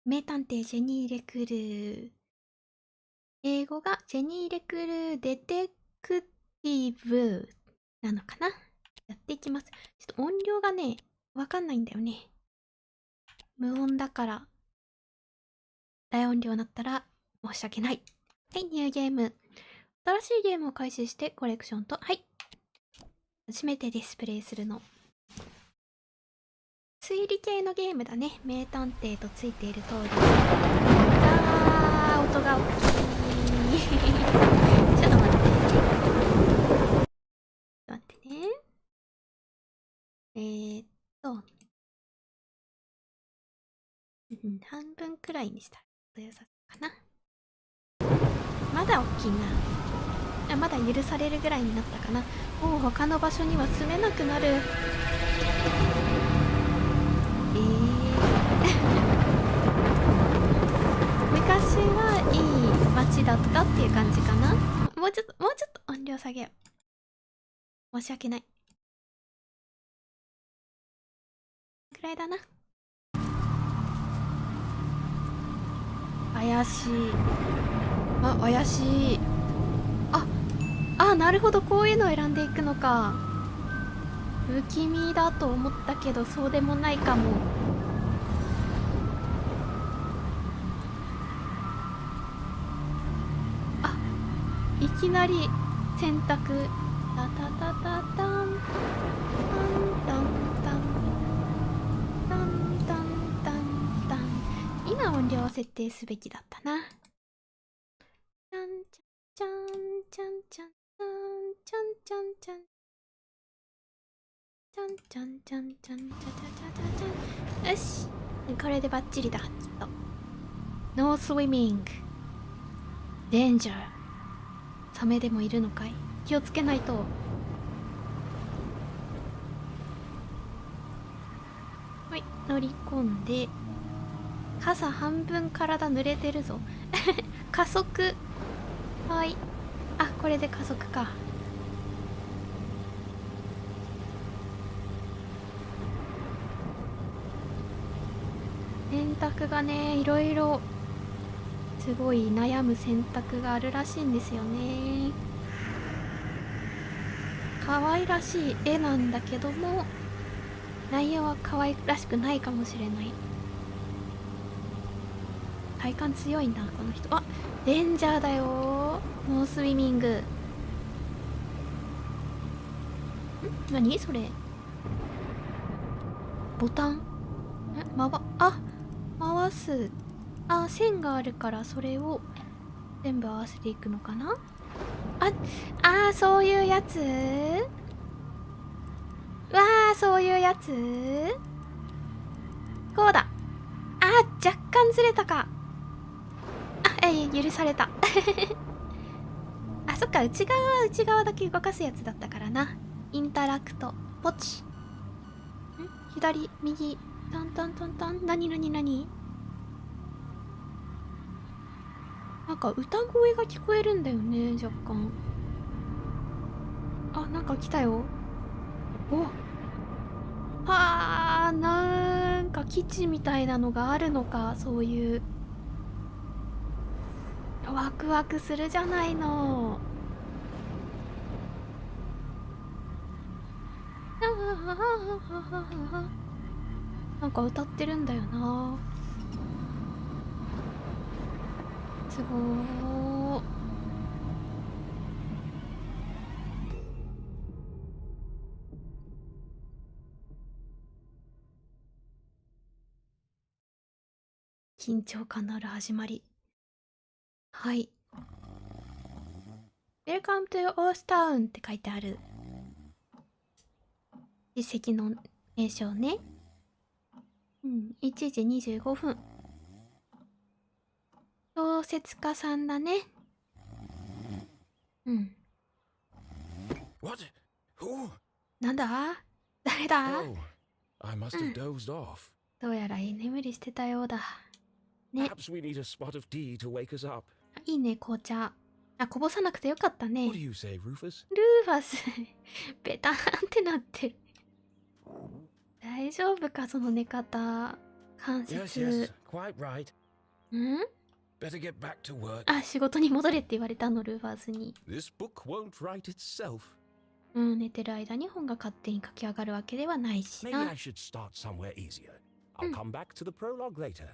名探偵ジェニー・レクルー。英語がジェニー・レクルーデテクティブなのかな。やっていきます。ちょっと音量がね、わかんないんだよね。無音だから、大音量になったら申し訳ない。はい、ニューゲーム。新しいゲームを開始してコレクションと、はい。初めてディスプレイするの。推理系のゲームだね。名探偵とついている通り。あー、音が大きい。ちょっと待って。待ってね。半分くらいにしたら良さそうかな。まだ大きいな。まだ許されるぐらいになったかな。もう他の場所には住めなくなる。昔はいい街だったっていう感じかな。もうちょっと音量下げよう。申し訳ない。くらいだな。怪しい。怪しい。なるほど、こういうのを選んでいくのか。不気味だと思ったけど、そうでもないかも。いきなり選択。タタタタタンタンタンタンタンタンタン。今音量を設定すべきだったな。チャンチャンチャンチャンチャンチャンチャンチャンチャンチャンチャンチャチャチャチャチャ。よし、これでバッチリだ。きっと。ノースウィミングデンジャー。サメでもいるのかい。気をつけないと。はい、乗り込んで。傘半分体濡れてるぞ。加速。はい。これで加速か。選択がね、いろいろすごい悩む選択があるらしいんですよね。可愛らしい絵なんだけども、内容は可愛らしくないかもしれない。体感強いな、この人。デンジャーだよー。ノースウィミング。何それ。ボタン。回す。線があるからそれを全部合わせていくのかな。そういうやつ。そういうやつ。こうだ。若干ずれたか。許された。そっか、内側だけ動かすやつだったからな。インタラクトポチ。左右タンタンタンタン。何なんか歌声が聞こえるんだよね、若干。なんか来たよ。なんか基地みたいなのがあるのか。そういうワクワクするじゃないの。なんか歌ってるんだよな。すごー。緊張感のある始まり。はい。Welcome to Ostown って書いてある実績の名称ね。1時25分。小説家さんだね。なんだ？誰だ？どうやら居眠りしてたようだ。ね。いいね、紅茶。こぼさなくてよかったね。ルーファス。ベターンってなってる。大丈夫か、その寝方。関 Yes, 節。 yes, quite right. ん Better get back to work. あ、仕事に戻れって言われたの、ルーファーズに。 This book won't write itself. 寝てる間に本が勝手に書き上がるわけではないし Maybe な。 I should start somewhere easier. I'll come back to the prologue later.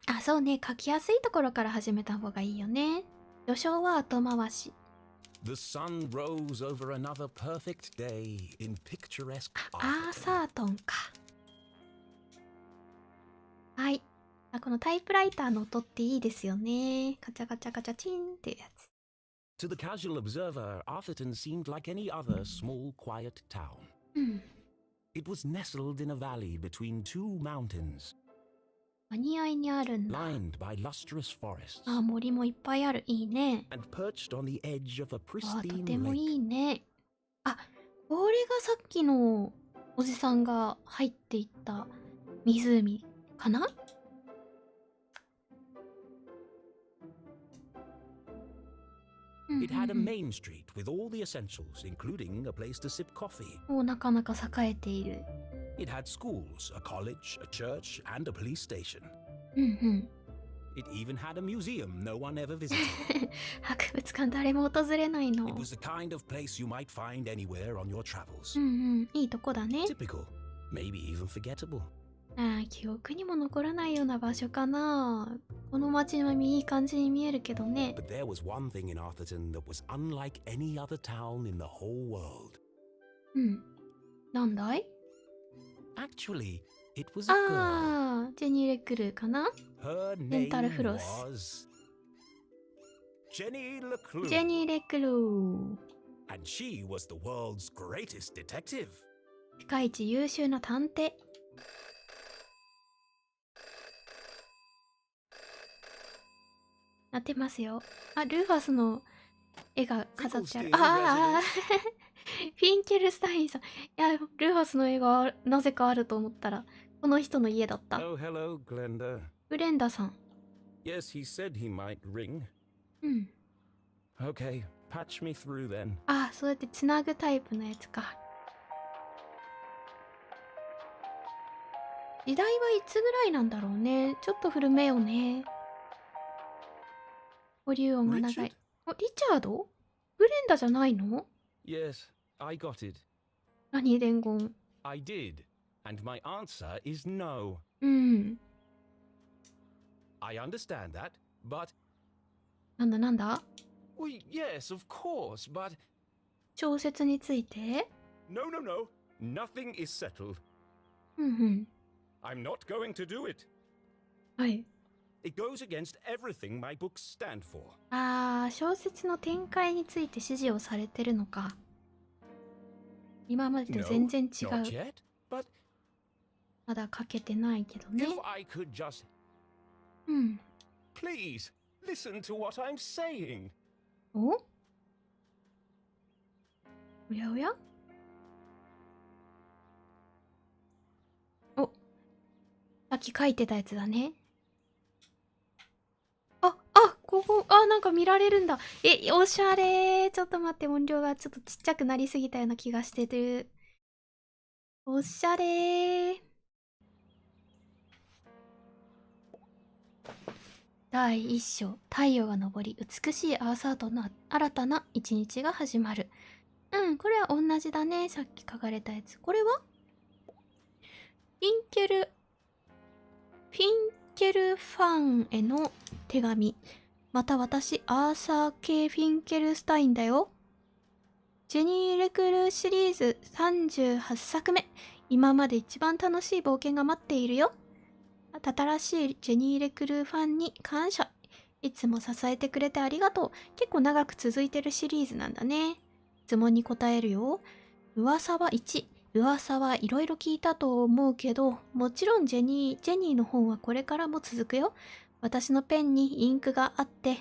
あ、そうね。書きやすいところから始めた方がいいよね。序章は後回し。 The sun rose over another perfect day in picturesque アー Arthurton. サートンか。はい。このタイプライターの音っていいですよね。カチャカチャカチャチンっていうやつ。 To the casual observer, Arthurton seemed like any other small, quiet town. うん。 It was nestled in a valley between two mountains, 間に合いにあるんだ。 lined by lustrous forests, あ、森もいっぱいある。いいね。 and perched on the edge of a あ、と pristine ても lake. いいね。あ、これがさっきのおじさんが入っていった湖かな。 It had a main street with all the essentials, including a place to sip coffee. お、なかなか栄えている。 It had schools, a college, a church, and a police station. うんうん。 It even had a museum no one ever visited. 博物館誰も訪れないの。 It was the kind of place you might find anywhere on your travels. うんうん。いいとこだね。 Typical, maybe even forgettable. ああ、記憶にも残らないような場所かな。この街もいい感じに見えるけどね。 But there was one thing in Arthurton that was unlike any other town in the whole world. うん。なんだい？ Actually, it was a girl. ああ、ジェニー・レクルーかな。 Her レンタル name フロス。 was Jenny LeClue. ジェニー・レクルー。 And she was the world's greatest detective. 世界一優秀な探偵。なってますよ。あ、ルーファスの絵が飾ってある。ああ、フィンケルスタインさん。いや、ルーファスの絵がなぜかあると思ったら、この人の家だった。 Oh, hello, Glenda. ブレンダさん。 Yes, he said he might ring. うん。 Okay, patch me through then. あ、そうやってつなぐタイプのやつか。時代はいつぐらいなんだろうね。ちょっと古めよね。保留音が長い。お、リチャード？ブレンダじゃないの？ Yes, I got it. 何伝言？ I did. And my answer is no. うん。 I understand that, but... なんだなんだ？ Well, yes, of course, but... 小説について？ No, no, no. Nothing is settled. うんうん。 I'm not going to do it. はい。 It goes against everything my books stand for. あー、小説の展開について指示をされてるのか。今までと No, 全然違 not う。 yet. But まだ書けてないけどね。 if I could just... うん。 Please, listen to what I'm saying. お？おやおや？お、さっき書いてたやつだね。あ、ここ、なんか見られるんだ。え、おしゃれー。ちょっと待って、音量がちょっとちっちゃくなりすぎたような気がしてる。おしゃれー。第一章、太陽が昇り、美しいアーサートの新たな一日が始まる。うん、これは同じだね。さっき書かれたやつ。これはフィンケルファンへの手紙。また私、アーサー・K・フィンケルスタインだよ。ジェニー・レクルーシリーズ38作目。今まで一番楽しい冒険が待っているよ。新しいジェニー・レクルーファンに感謝。いつも支えてくれてありがとう。結構長く続いてるシリーズなんだね。質問に答えるよ。噂は1。噂はいろいろ聞いたと思うけど、もちろんジェニーの本はこれからも続くよ。私のペンにインクがあって、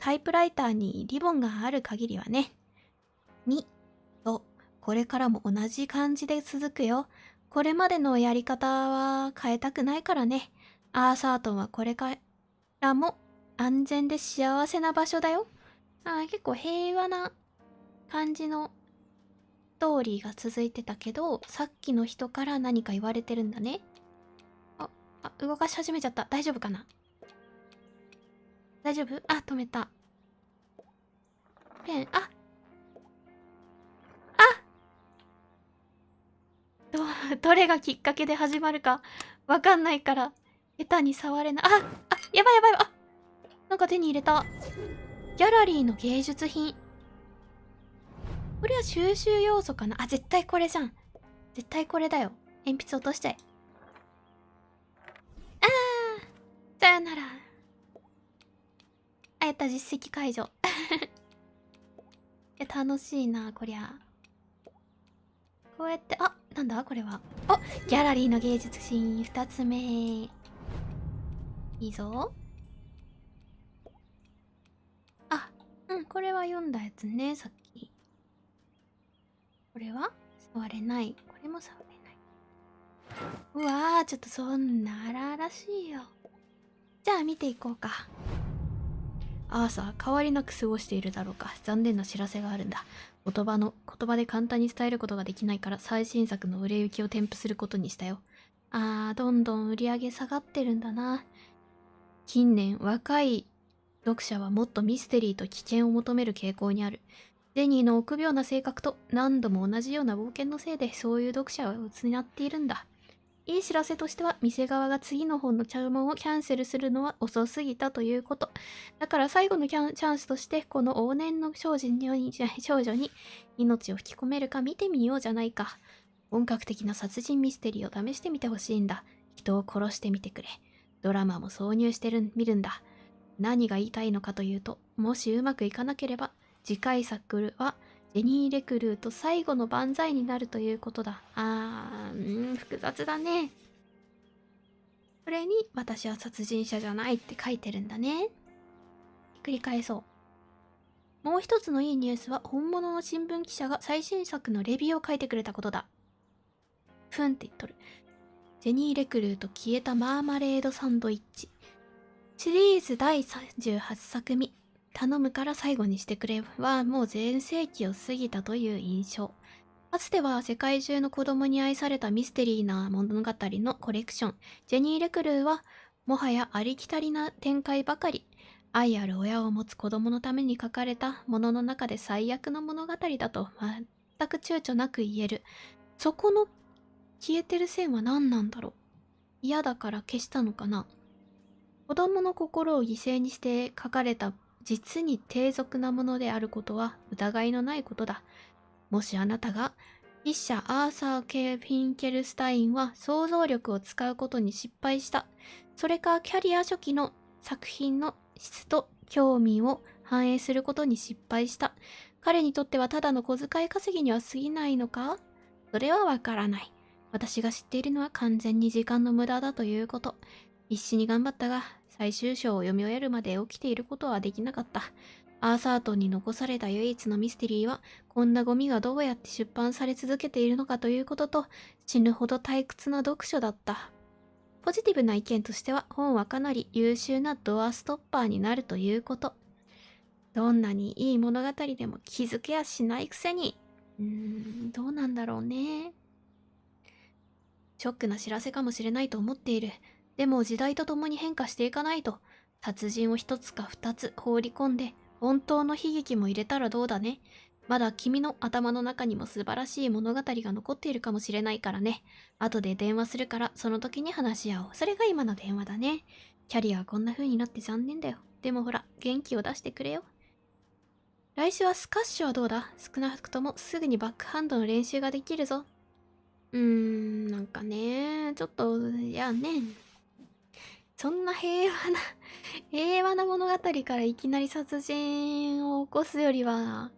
タイプライターにリボンがある限りはね。2、そう、これからも同じ感じで続くよ。これまでのやり方は変えたくないからね。アーサートンはこれからも安全で幸せな場所だよ。結構平和な感じのストーリーが続いてたけど、さっきの人から何か言われてるんだね。あ、動かし始めちゃった。大丈夫かな？大丈夫？あ、止めた。ペン、どれがきっかけで始まるかわかんないから、下手に触れない。やばいやばい。なんか手に入れた。ギャラリーの芸術品。これは収集要素かな？絶対これじゃん。絶対これだよ。鉛筆落としちゃえ。さよなら。やった、実績解除。いや、楽しいな、こりゃ。こうやって、なんだこれは。ギャラリーの芸術品2つ目。いいぞ。これは読んだやつね、さっき。これは触れない。これも触れない。うわー、ちょっとそんな荒々しいよ。じゃあ見ていこうか。変わりなく過ごしているだろうか。残念な知らせがあるんだ。言葉で簡単に伝えることができないから最新作の売れ行きを添付することにしたよ。どんどん売り上げ下がってるんだな。近年若い読者はもっとミステリーと危険を求める傾向にある。ジェニーの臆病な性格と何度も同じような冒険のせいでそういう読者は失っているんだ。いい知らせとしては、店側が次の本の注文をキャンセルするのは遅すぎたということ。だから最後のチャンスとして、この往年の少女に命を吹き込めるか見てみようじゃないか。本格的な殺人ミステリーを試してみてほしいんだ。人を殺してみてくれ。ドラマも挿入してみるんだ。何が言いたいのかというと、もしうまくいかなければ、次回作は、ジェニー・レクルーと最後の万歳になるということだ。複雑だね。それに、私は殺人者じゃないって書いてるんだね。繰り返そう。もう一つのいいニュースは、本物の新聞記者が最新作のレビューを書いてくれたことだ。ふんって言っとる。ジェニー・レクルーと消えたマーマレードサンドイッチ。シリーズ第38作目。頼むから最後にしてくれはもう全盛期を過ぎたという印象。かつては世界中の子供に愛されたミステリーな物語のコレクション。ジェニー・レクルーはもはやありきたりな展開ばかり。愛ある親を持つ子供のために書かれたものの中で最悪の物語だと全く躊躇なく言える。そこの消えてる線は何なんだろう。嫌だから消したのかな。子供の心を犠牲にして書かれた実に低俗なものであることは疑いのないことだ。もしあなたが筆者アーサー・K・フィンケルスタインは想像力を使うことに失敗した。それかキャリア初期の作品の質と興味を反映することに失敗した。彼にとってはただの小遣い稼ぎには過ぎないのか？それはわからない。私が知っているのは完全に時間の無駄だということ。必死に頑張ったが、最終章を読み終えるまで起きていることはできなかった。アーサートンに残された唯一のミステリーは、こんなゴミがどうやって出版され続けているのかということと、死ぬほど退屈な読書だった。ポジティブな意見としては、本はかなり優秀なドアストッパーになるということ。どんなにいい物語でも気づけやしないくせに。どうなんだろうね。ショックな知らせかもしれないと思っている。でも時代とともに変化していかないと、殺人を一つか二つ放り込んで、本当の悲劇も入れたらどうだね。まだ君の頭の中にも素晴らしい物語が残っているかもしれないからね。後で電話するから、その時に話し合おう。それが今の電話だね。キャリアはこんな風になって残念だよ。でもほら、元気を出してくれよ。来週はスカッシュはどうだ？少なくともすぐにバックハンドの練習ができるぞ。なんかね、ちょっと、いやね。そんな平和な物語からいきなり殺人を起こすよりは、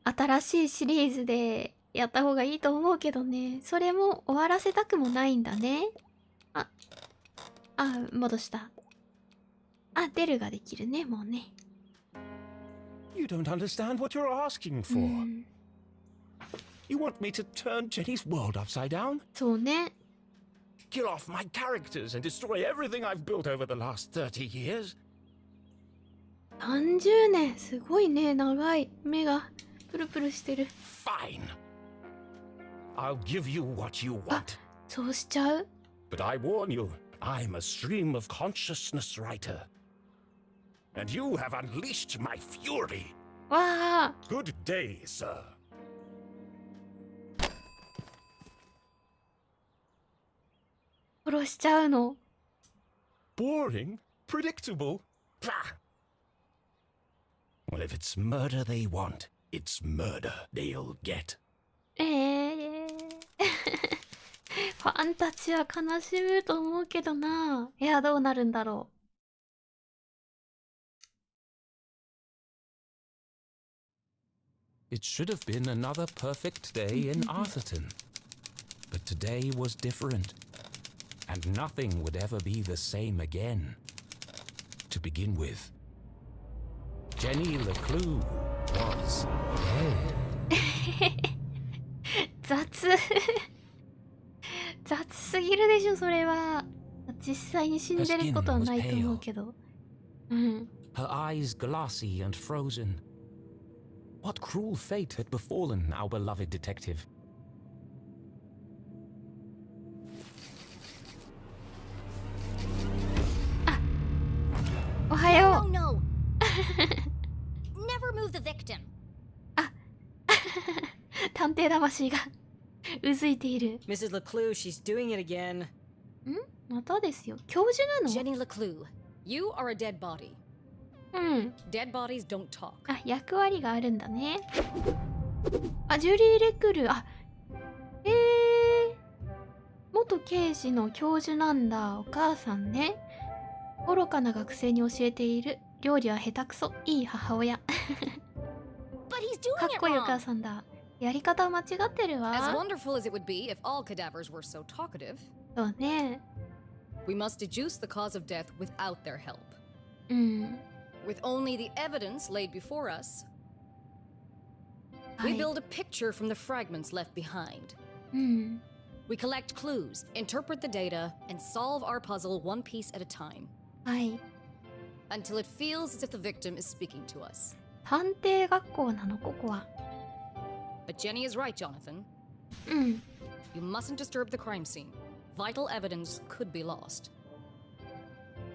新しいシリーズでやった方がいいと思うけどね。それも終わらせたくもないんだね。戻した。出るができるね、もうね。You don't understand what you're asking for. You want me to turn Jenny's world upside down? そうね。Kill off my characters and destroy everything I've built over the last 30 years? 30年、すごいね、長い。目がプルプルしてる。Fine. I'll give you what you want. そうしちゃう？ But I warn you, I'm a stream of consciousness writer. And you have unleashed my fury. わあ、 Good day, sir. 殺しちゃうの。 Boring? Predictable? Pah! Well, if it's murder they want, it's murder they'll get. ファンたちは悲しむと思うけどな。いや、どうなるんだろ It should have been another perfect day in Arthurton. But today was different. And nothing would ever be the same again. To begin with, Jenny LeClue was dead. 雑雑すぎるでしょ、それは。実際に死んでることはないと思うけど。うん。 Her eyes glassy and frozen. What cruel fate had befallen our beloved detective? おはよ No, no. Never move the victim. う。探偵魂がうずいている。 Mrs. LeClue, she's doing it again. またですよ。教授なの？ Jenny LeClue, you are a dead body. うん。 Dead bodies don't talk. あ、役割があるんだね。あ、ジュリー・レクル。あ、元刑事の教授なんだ。お母さんね。愚かな学生に教えている。料理は下手くそ。いい母親。 But he's doing かっ it こいいお wrong. 母さんだ。やり方は間違ってる As わ。 wonderful as it would be if all cadavers were so talkative, そうね。 we must deduce the cause of death without their help. うん。 With only the evidence laid before us, は we い。 build a picture from the fragments left behind. うん。 We collect clues, interpret the data, and solve our puzzle one piece at a time, はい。 until it feels as if the victim is speaking to us. 探偵学校なの、ここは。 But Jenny is right, Jonathan. うん。 You mustn't disturb the crime scene. Vital evidence could be lost.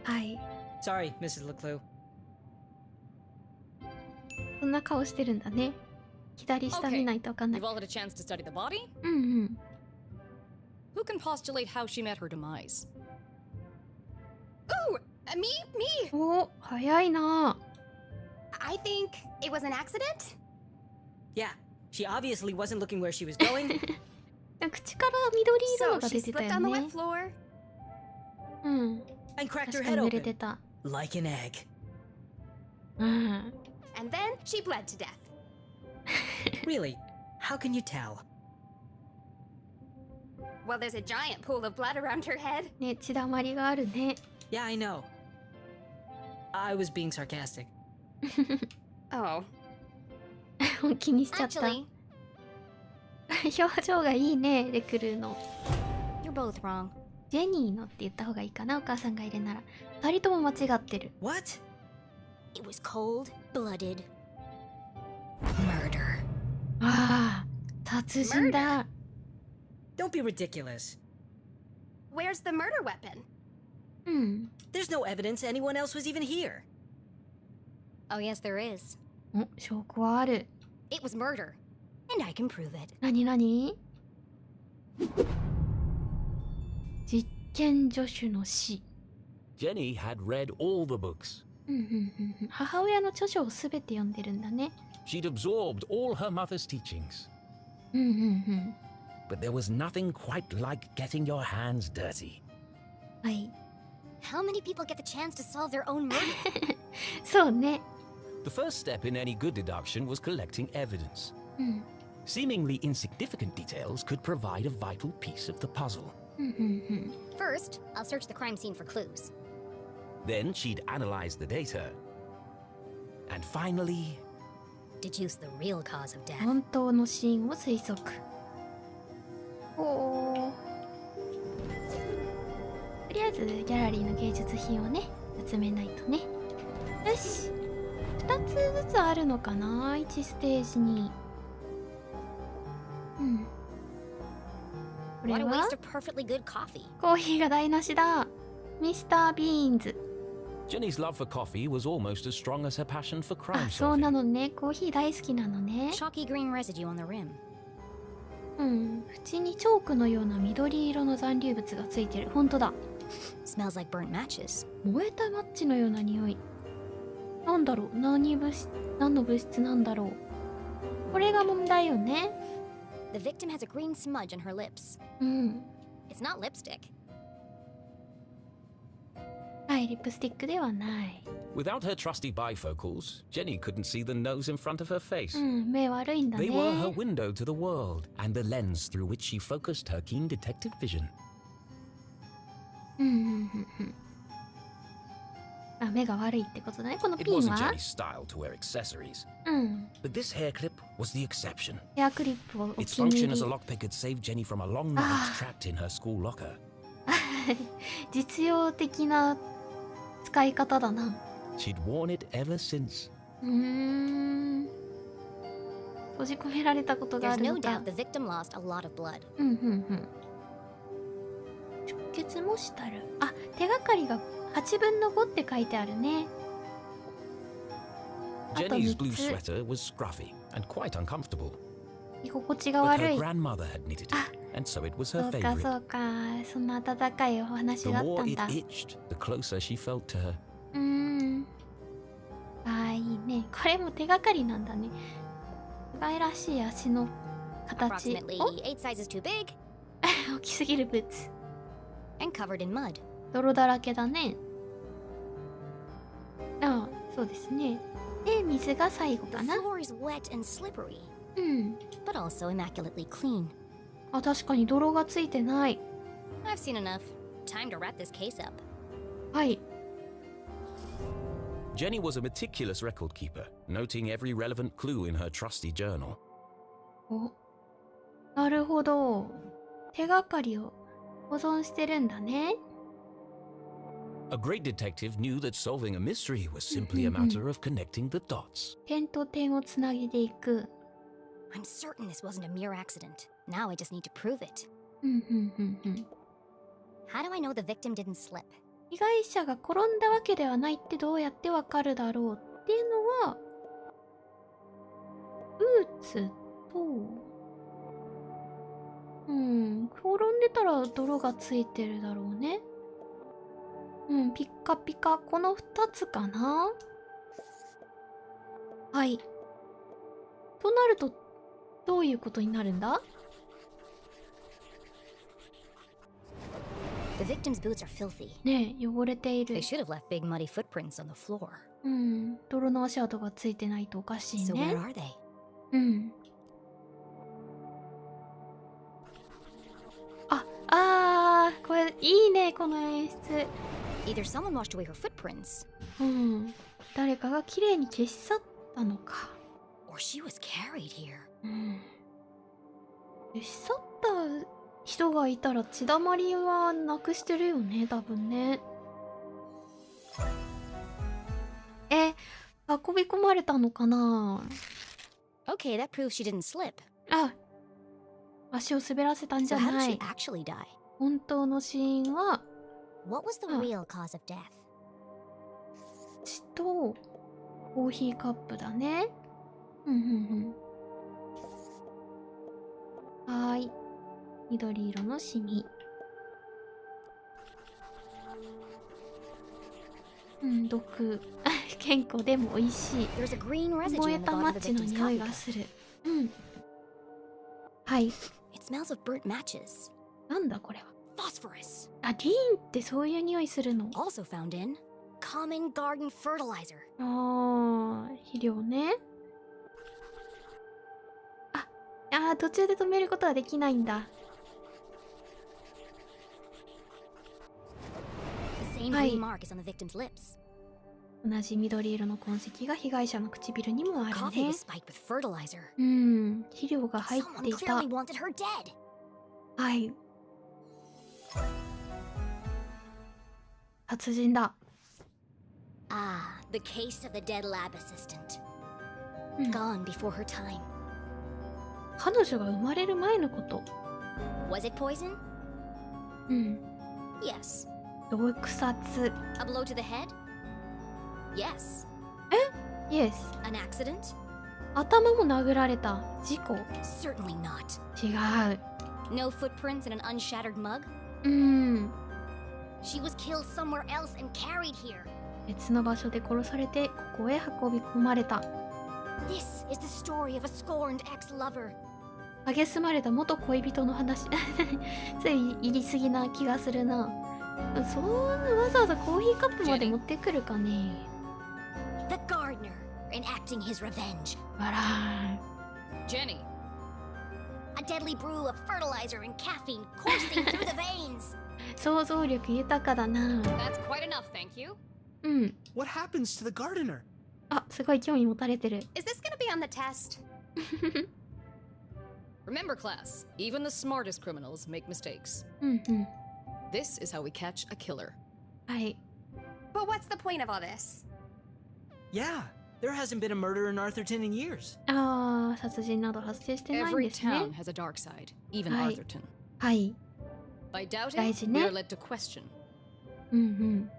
はい。 Sorry, Mrs. LeClue. そんな顔してるんだね。左下見ないとわかんない You've。all had a chance to study the body? うんうん。 Who can postulate how she met her demise? Ooh! Me! お、早いな。 I think it was an accident? Yeah, she obviously wasn't looking where she was going. 口から緑色 So のが she 出てた slipped よ on the ね wet。floor? うん。 and cracked 確 her かに head 濡れて open た。 like an egg. うん。 And then she bled to death. Really? How can you tell? Well, there's a giant pool of blood around her head. ね、血だまりがあるね。 Yeah, I know. I was being sarcastic. Oh. 気にしちゃった。 Actually, 表情がいいね、レクルーの。 you're both wrong. ジェニーのって言った方がいいかな、お母さんがいるなら。二人とも間違ってる。 What? It was cold-blooded murder. ああ、殺人だ。 Don't be ridiculous. Where's the murder weapon? うん。 There's no evidence anyone else was even here. Oh, yes, there is. お、証拠はある。 It was murder. And I can prove it. なになに？実験助手の死。 Jenny had read all the books. うんうんうんうん。母親の著書をすべて読んでるんだね。 She'd absorbed all her mother's teachings. うんうんうん。 But there was nothing quite like getting your hands dirty. はい。 How many people get the chance to solve their own murder? そうね。 The first step in any good deduction was collecting evidence. うん。 Seemingly insignificant details could provide a vital piece of the puzzle. うんうんうん。 First, I'll search the crime scene for clues. Then she'd analyze the data. And finally, Deduce the real cause of death. 本当の死因を推測。おー。とりあえずギャラリーの芸術品をね集めないとね。よし、2つずつあるのかな、1ステージに。うん。これ What a は waste of perfectly good coffee. コーヒーが台無しだ。ミスター・ビーンズ。 Jenny's love for coffee was almost as strong as her passion for あ、 crime そうな solving. のね。コーヒー大好きなのね。 Chalky green residue on the rim. 縁にチョークのような緑色の残留物がついてる。ほんとだ。 Smells like burnt matches. 燃えたマッチのような匂い。なんだろう、何の物質なんだろう。これが問題よね。 The victim has a green smudge on her lips. うん。 It's not lipstick. はい、リップスティックではない。 Without her trusty bifocals, Jenny couldn't see the nose in front of her face. 目悪いんだね。 They were her window to the world and the lens through which she focused her keen detective vision. あ、目が悪いってことだね。この It ピン wasn't は Jenny's style to wear accessories, うん。 but this hair clip was the exception. ヘアクリップをお Its 気に function 入 as a り。 lockpick had saved Jenny from a long night trapped in her school locker. 実用的な使い方だな。 She'd worn it ever since. 閉じ込められたことがあ There's る no のか doubt。the victim lost a lot of blood. 出血もしたる。あ、手がかりが8分の5って書いてあるね。あと Jenny's 3 blue つ。 sweater was scruffy and quite uncomfortable, 居心地が but 悪 her い。 grandmother had knitted it, and so it was そ her うか favorite. そうか。そんな温かいお話 The があった more ん it だ。 itched, the closer she felt to her. ああ、いいね。これも手がかりなんだね。可愛らしい足の形。 Approximately 8 sizes too big 大きすぎるブーツ。 and covered in mud. 泥だらけだね。ああ、そうですね。で、水が最後 The かな。 floor is wet and slippery, うん。 but also immaculately clean. あ、確かに泥がついてない。 I've seen enough. Time to wrap this case up. はい。 Jenny was a meticulous record keeper, noting every relevant clue in her trusty journal. お、なるほど。手がかりを保存してるんだね。A great detective knew that solving a mystery was simply a matter of connecting the dots. 点と点をつなげていく。 I'm certain this wasn't a mere accident. Now I just need to prove it. うんうんうんうん。 How do I know the victim didn't slip? 被害者が転んだわけではないってどうやってわかるだろうっていうのは、ブーツと、転んでたら泥がついてるだろうね。ピッカピカ。この2つかな。はい。となると、どういうことになるんだ？ The victim's boots are filthy. ねえ、汚れている They。should have left big muddy footprints on the floor. 泥の足跡がついてないとおかしい So ね where。are they? これいいね、この演出。 Either someone washed away her footprints, 誰かが綺麗に消し去ったのか。 or she was carried here. 消し去った人がいたら血だまりはなくしてるよね、多分ね。運び込まれたのかな。 Okay, that proves she didn't slip. あ、足を滑らせたんじ So ゃ how な did い she。actually die? 本当の死因は What was the Huh. real cause of death? 血とコーヒーカップだね。はーい。緑色のシミ。毒。健康でも美味しい。 There's a green 燃 residue え on the たマ bottom ッ of the チの victim's 匂い coffee が cup. する。はい。 It smells of burnt matches. なんだこれは。 Phosphorus. あ、リーンってそういう匂いするの。 Also found in common garden fertilizer. 肥料ね。途中で止めることはできないんだ。 The same Hi. green mark is on the victim's lips. 同じ緑色の痕跡が被害者の唇にもある Coffee ね was。spiked with fertilizer. 肥料が入っ Someone ていた。 clearly wanted her dead. はい。殺人だ。 Ah, the case of the dead lab assistant. Gone before her time. 彼女が生まれる前のこと。Was it poison? うん。 Yes. 毒殺。A blow to the head? Yes. Yes. An accident? 頭も殴られた。事故。 Certainly not. 違う。 No footprints in an unshattered mug? うん。 She was killed somewhere else and carried here. 別の場所で殺されてここへ運び込まれた。 This is the story of a scorned ex-lover. 蔑まれた元恋人の話。それ言い過ぎな気がするな。そんなわざわざコーヒーカップまで持ってくるかね。 The gardener enacting his revenge. あら Jenny, A deadly brew of fertilizer and caffeine coursing through the veins. 想像力豊かだな。 that's quite enough, thank you. うん。 What happens to the gardener? あ、すごい興味持たれてる。 Is this gonna be on the test? Remember, class, even the smartest criminals make mistakes. うんうん。 This is how we catch a killer. はい。 But what's the point of all this? Yeah, there hasn't been a murder in Arthurton in years. ああ、殺人など発生してないん Every ですね。 town has a dark side, even Right. Arthurton. はい。 By doubting, 大事 we ね。 are led to question. うんうん。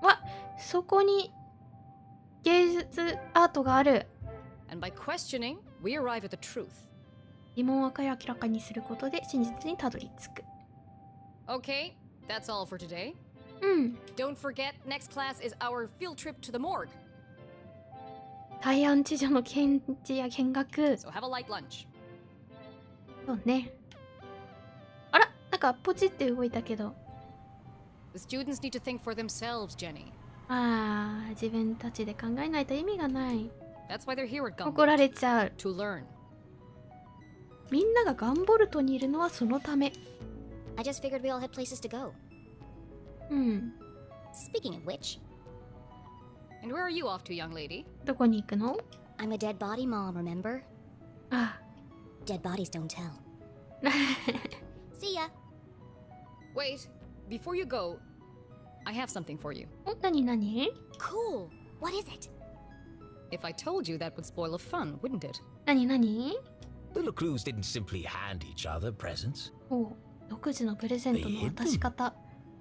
わ、そこに芸術アートがある。 And by questioning, we arrive at the truth. 疑問を明らかにすることで真実にたどり着く。 Okay, that's all for today. うん。 Don't forget, next class is our field trip to the morgue. 大安知女の検知や見学。 So have a light lunch. そうね。あら、なんかポチって動いたけど。 The students need to think for themselves, Jenny. ああ、自分たちで考えないと意味がない。 That's why they're here at 怒ら Gumball. れちゃう。 To learn. みんながガンボルトにいるのはそのため。 I just figured we all had places to go. うん。 Speaking of which, And where are you off to, young lady? どこに行くの？ I'm a dead body mom, remember? あ Dead bodies don't tell. See ya. Wait, before you go, I have something for you. お、なになに？ Cool. What is it? If I told you, that would spoil the fun, wouldn't it? なになに？ The Leclues didn't simply hand each other presents. お、独自のプレゼントの渡し方。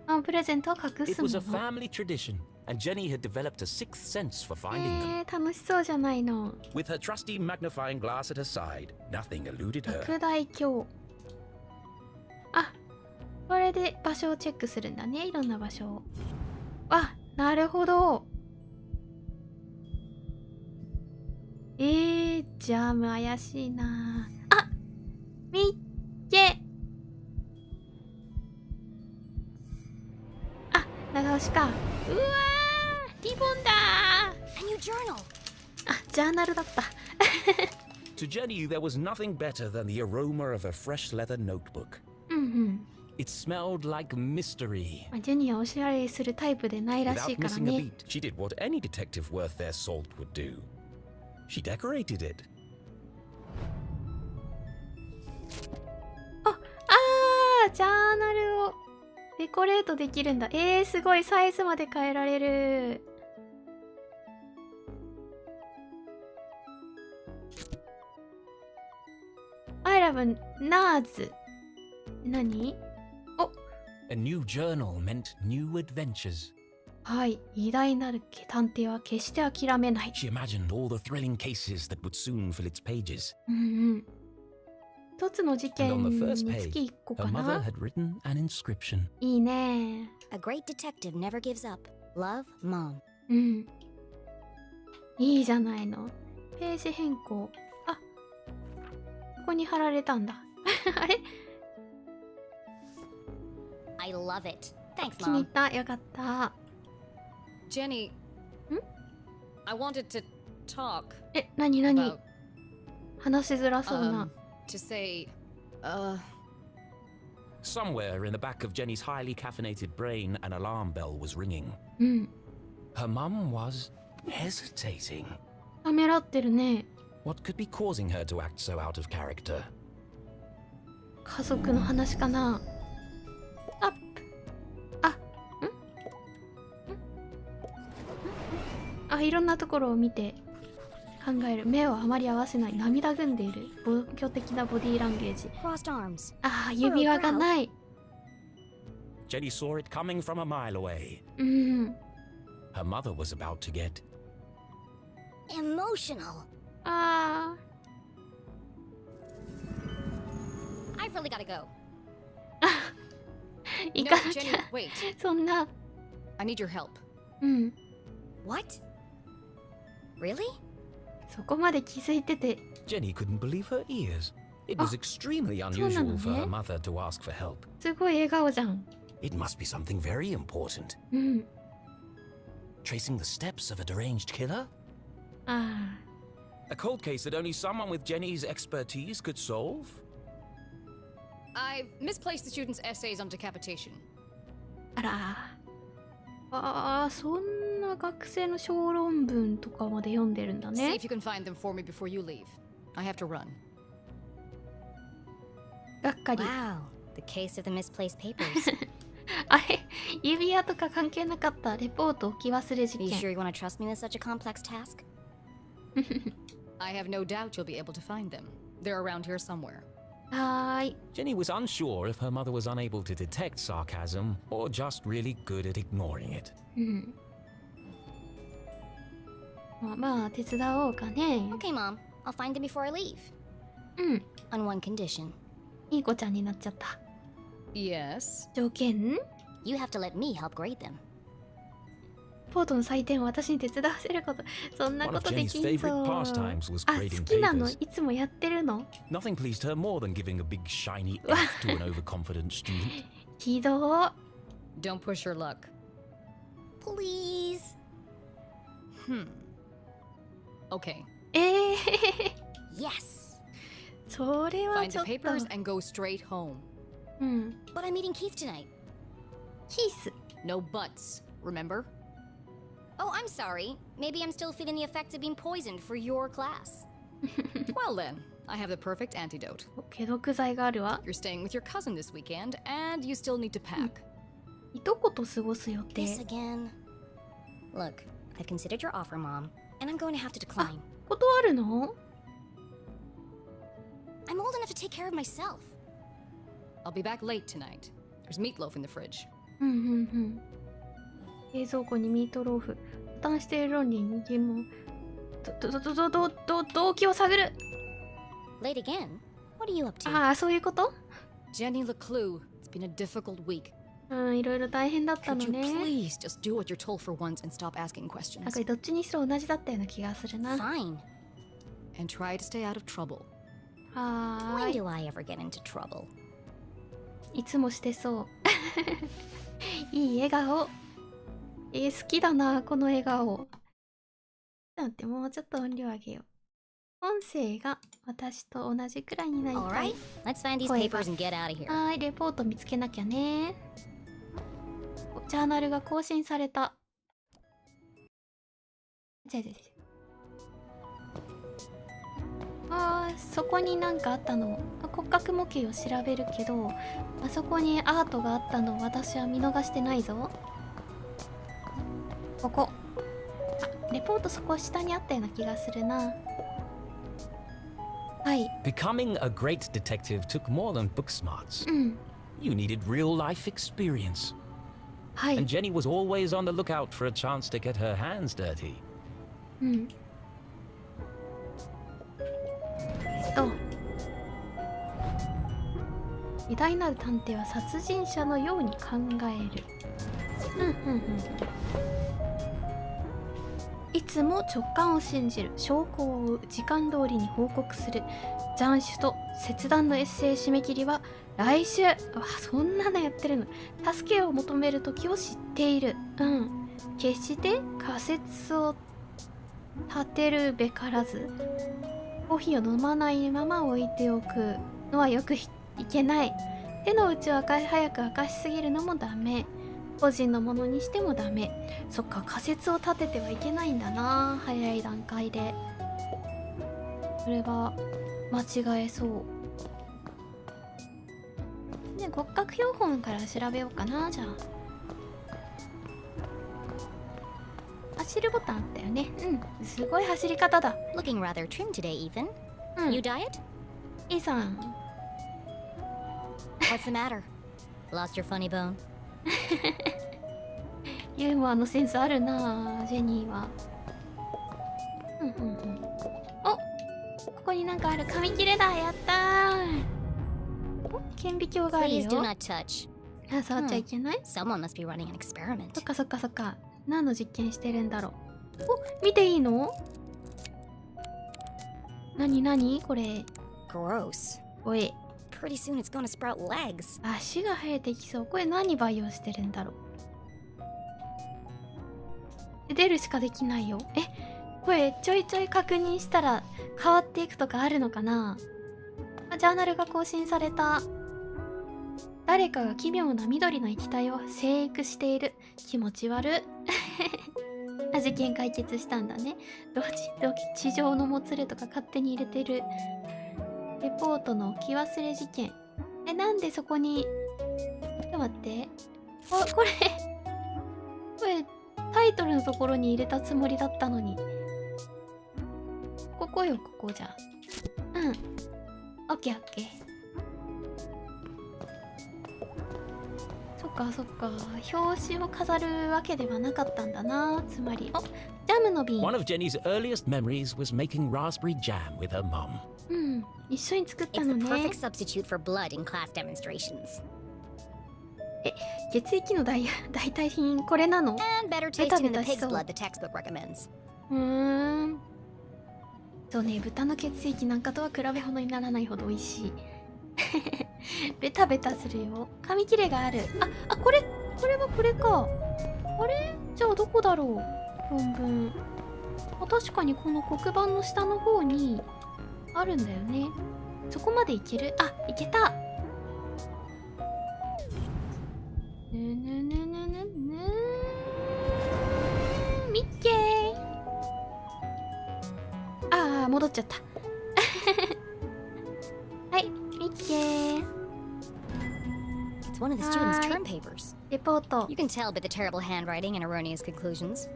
あ、プレゼントを隠 It す was も a の。 family tradition, and Jenny had developed a sixth sense for finding them. 楽しそうじゃないの。 With her trusty magnifying glass at her side, nothing eluded her. 拡大鏡。あ、これで場所をチェックするんだね。いろんな場所を。あ、なるほど。ジャム怪しいなあ。みっけ。あ、長押しか。うわー、リボンだー。 A new journal. あ、ジャーナルだった。 To Jenny, there was nothing better than the aroma of a fresh leather notebook. うんうん。 It smelled like mystery. まあジェニーはおしゃれするタイプでないらしい Without から missing a ね。 beat, she did what any detective worth their salt would do. She decorated it. ジャーナルをデコレートできるんだ。すごい。サイズまで変えられる。I love NARS。何？ A new journal meant new adventures. はい。偉大なる探偵は決して諦めない。 She imagined all the thrilling cases that would soon fill its pages. うんうん。一つの事 And 件 on the に first つ page, き一個 her か mother な。 had written an inscription. いいね。 A great detective never gives up. Love, Mom. うん。いいじゃないの。ページ変更。あ、ここに貼られたんだ。あれ I love it. Thanks, 気に入 Mom. った。よかった。 Jenny. I wanted to talk なになに about, 話しづらそうな。 to say, Somewhere in the back of Jenny's highly caffeinated brain, an alarm bell was ringing. うん。 Her mum was hesitating. ためらってるね。 What could be causing her to act so out of character? 家族の話かな。アップ。あ、いろんなところを見て。考える。目をあまり合わせない。涙ぐんでいる。防御的なボディーランゲージ。 Crossed arms. ああ、指輪がない。 Jenny saw it coming from a mile away. うん。 Her mother was about to get Emotional. あ I've really gotta go. あ。行 No, かなき Jenny, ゃ。 wait. そんな。 I need your help. うん。 What? Really? そこまで気づいてて。 Jenny couldn't believe her ears. It was extremely unusual for her mother to ask for help. すごい笑顔じゃん。 It must be something very important. うん。 Tracing the steps of a deranged killer? あ A cold case that only someone with Jenny's expertise could solve? I've misplaced the students' essays on decapitation. あ。あら。ああ、そんな学生の小論文とかまで読んでるんだ See ね。 if you can find them for me before you leave. I have to run. がっかり。 Wow. The case of the misplaced papers. あれ、指輪とか関係なかった。レポート置き忘れ事 Are you 件。 sure you want to trust me with such a complex task? I have no doubt you'll be able to find them. They're around here somewhere. はーい。 Jenny was unsure if her mother was unable to detect sarcasm or just really good at ignoring it. うん。まあ、手伝おうかね。 Okay, Mom. I'll find them before I leave. うん。 On one condition. いい子ちゃんになっちゃった。 Yes. 条件 You have to let me help grade them. ポートの採点を私に手伝わせること。そんな One こ of とで Jenny's きん favorite ぞ。 pastimes was あ、好 grading きなの papers. いつもやってるの Nothing pleased her more than giving a big shiny F to an overconfident student. ひどー。 Don't push your luck. Please. Okay. ええ Yes. それは Find ちょ the っと。 papers and go straight home. うん。 But I'm meeting Keith tonight. キース。 No buts, remember? Oh, I'm sorry. Maybe I'm still feeling the effects of being poisoned for your class. Well then, I have the perfect antidote. 解毒剤があるわ。 You're staying with your cousin this weekend, and you still need to pack. いとこと過ごす予 This 定。 again. Look, I've considered your offer, Mom, and I'm going to have to decline. 断るの I'm old enough to take care of myself. I'll be back late tonight. There's meatloaf in the fridge. うんうんうん。冷蔵庫にミートローフ。破綻している論理に疑問。動機を探る。 Late again? What are you up to? ああ、そういうこと Jenny LeClue, it's been a difficult week. うん、いろいろ大変だったの Could you ね。 please just do what you're told for once and stop asking なん questions? かどっちにしろ同じだったような気がするな。 Fine. And try to stay out of trouble. は When ーい。 do I ever get into trouble? いつもしてそう。いい笑顔。好きだな、この笑顔。だってもうちょっと音量上げよう。音声が私と同じくらいになりたい Alright,。let's find these 声が papers and get out of here. はーい、レポート見つけなきゃね。ジャーナルが更新された。そこになんかあったの。骨格模型を調べるけど、あそこにアートがあったのを私は見逃してないぞ。ここ。あ、レポートそこ下にあったような気がするな。はい。 Becoming a great detective took more than book smarts. うん。 You needed real life experience. はい。 And Jenny was always on the lookout for a chance to get her hands dirty. うん。偉大なる探偵は殺人者のように考える。いつも直感を信じる。証拠を追う。時間通りに報告する。斬首と切断のエッセイ締め切りは来週。あ、そんなのやってるの。助けを求める時を知っている。うん。決して仮説を立てるべからず。コーヒーを飲まないまま置いておくのはよくいけない。手の内を早く明かしすぎるのもダメ。個人のものにしてもダメ。そっか、仮説を立ててはいけないんだな、早い段階で。それは間違えそう。ね、骨格標本から調べようかな。じゃあ走るボタンあったよね。うん、すごい走り方だ。 Looking rather trim today, Ethan. うん、 You diet? いいさん。 What's the matter? Lost your funny bone? ユーモアのセンスあるなジェニーは。お、ここになんかある。紙切れだ。やったー。お、顕微鏡がある Please do よ。 not touch. あ、触っちゃいけない。 Someone must be running an experiment. そっかそっかそっか。何の実験してるんだろう。お、見ていいの？なになにこれ。 Gross. おい、 Pretty soon it's gonna sprout legs. 足が生えてきそう。これ何培養してるんだろう。出るしかできないよ。え、これちょいちょい確認したら変わっていくとかあるのかな。あ、ジャーナルが更新された。誰かが奇妙な緑の液体を生育している。気持ち悪い。あ、事件解決したんだね。地上のもつれとか勝手に入れてる。レポートの置き忘れ事件。え、なんでそこに。ちょっと待って。これタイトルのところに入れたつもりだったのに。ここよ、ここじゃ。うん。オッケーオッケー。そっかそっか。表紙を飾るわけではなかったんだな。つまり、お、ジャムの瓶。 One of Jenny's earliest memories was making raspberry jam with her mum. うん、一緒に作った It's の the ね。 perfect substitute for blood in class demonstrations. 血液の代替品これなの？ And better tasting than the pig's blood the textbook recommends. そうね、豚の血液なんかとは比べ物にならないほど美味しい。ベタベタするよ。紙切れがある。あ、これはこれか。あれ？じゃあどこだろう？論文。あ、確かにこの黒板の下の方にあるんだよね。そこまでいける？あ、いけた。ミッケー。ああ、戻っちゃった。はい、ミッケー。 It's one of the students' term papers. レポート。 You can tell by the terrible handwriting and erroneous conclusions.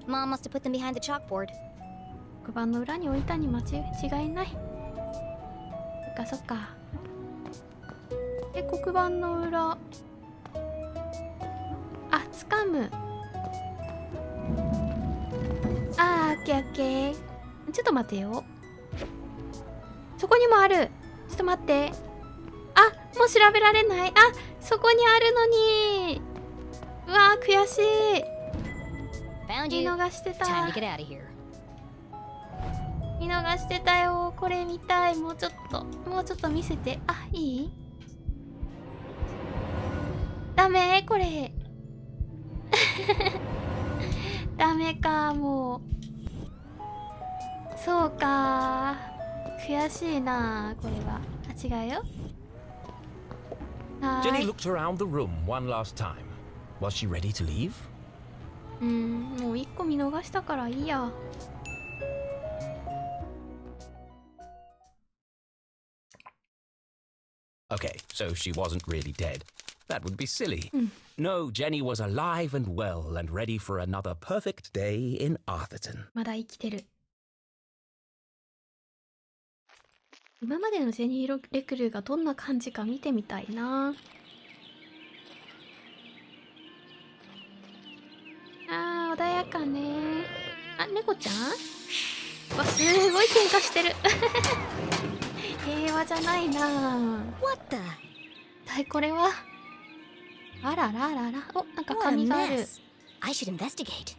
Mom must have put them behind the chalkboard. 黒板の裏に置いたに間違いない。そっかそっか。で、黒板の裏。あ、掴む。あー、オッケーオッケー。ちょっと待ってよ。そこにもある。ちょっと待って。あ、もう調べられない。あ、そこにあるのに。うわー、悔しい。 Found 見 you. 逃してた。 Time to get out of here. 見逃してたよ。これ見たい。もうちょっと見せて。あ、いい？ダメこれ。ダメか、もう。そうか。悔しいな、これは。あ、違うよ。は Jenny ーい。 looked around the room one last time. Was she ready to leave? もう一個見逃したからいいや。Okay, so she wasn't really dead. That would be silly. No, Jenny was alive and well and ready for another perfect day in Arthurton. まだ生きてる。今までのジェニー・レクルーがどんな感じか見てみたいな。あー、穏やかね。あ、猫ちゃん？わ、すごい喧嘩してる。平和じゃないな。 What the? 一体これは。あらららら。お、なんか What a 紙がある。 mess. I should investigate.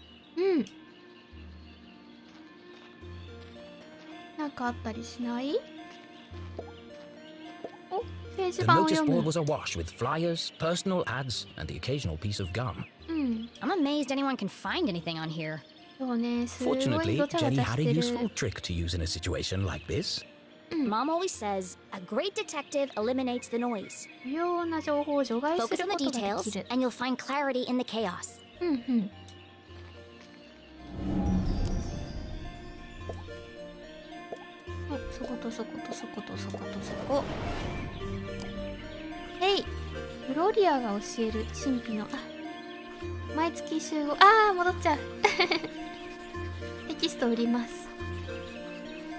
なんかあったりしない？お、掲示 The 板を notice 読 board む。 was awash with flyers, personal ads, and the occasional piece of gum. I'm amazed anyone can find anything on here. そうね、すごい Fortunately, ごちゃご Jenny ちゃ had し a てる。 useful trick to use in a situation like this. Mom always says, a great detective eliminates the noise. 重要な情報を除外す Focus る on こ the とがで details, きる。 and you'll find clarity in the chaos. お、そことそことそことそことそこ。フロリアが教える神秘の、あ、毎月集合。戻っちゃう。テキスト売ります。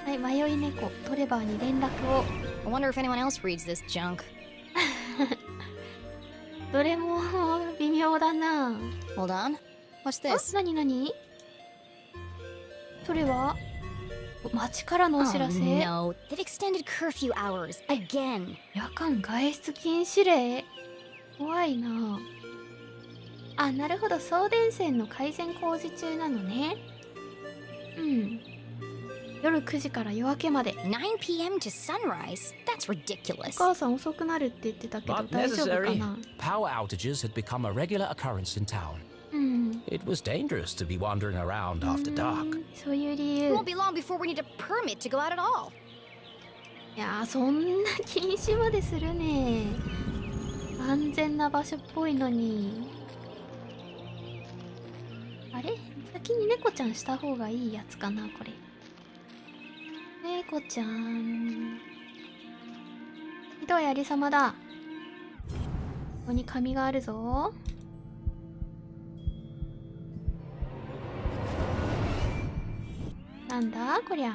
はい、迷い猫トレバーに連絡を。 I wonder if anyone else reads this junk. どれも微妙だな。 Hold on. What's this? なになに？それは街からのお知らせ。 Oh no, they've extended curfew hours again. 夜間外出禁止令。怖いな。なるほど、送電線の改善工事中なのね。夜9時から夜明けまで。 9 p.m. to sunrise? That's お ridiculous. 母さん遅くなるって言ってたけど Not 大丈夫か necessary. な。 Power outages had become a regular occurrence in town. It was dangerous to be wandering around after dark. そういう理 It 由。 won't be long before we need a permit to go out at all. いやー、そんな禁止までするね。安全な場所っぽいのに。あれ、先に猫ちゃんした方がいいやつかな、これ。猫ちゃん。ひどいありさまだ。ここに紙があるぞ。なんだこりゃ。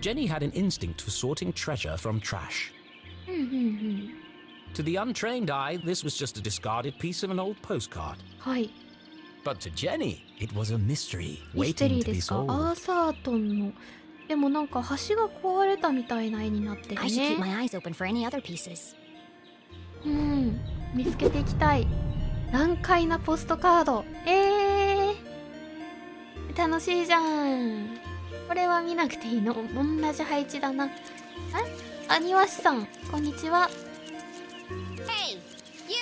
Jenny had an instinct for sorting treasure from trash. To the untrained eye, this was just a discarded piece of an old postcard. はい。 But to Jenny, it was a mystery ミステリ waiting ー to で be すか？ア solved. ーサートンの。でもなんか橋が壊れたみたいな絵になってる I should keep ね。 my eyes open for any other pieces. 見つけていきたい。難解なポストカード。楽しいじゃん。これは見なくていいの？同じ配置だな。庭師さん、こんにちは。 Hey, you!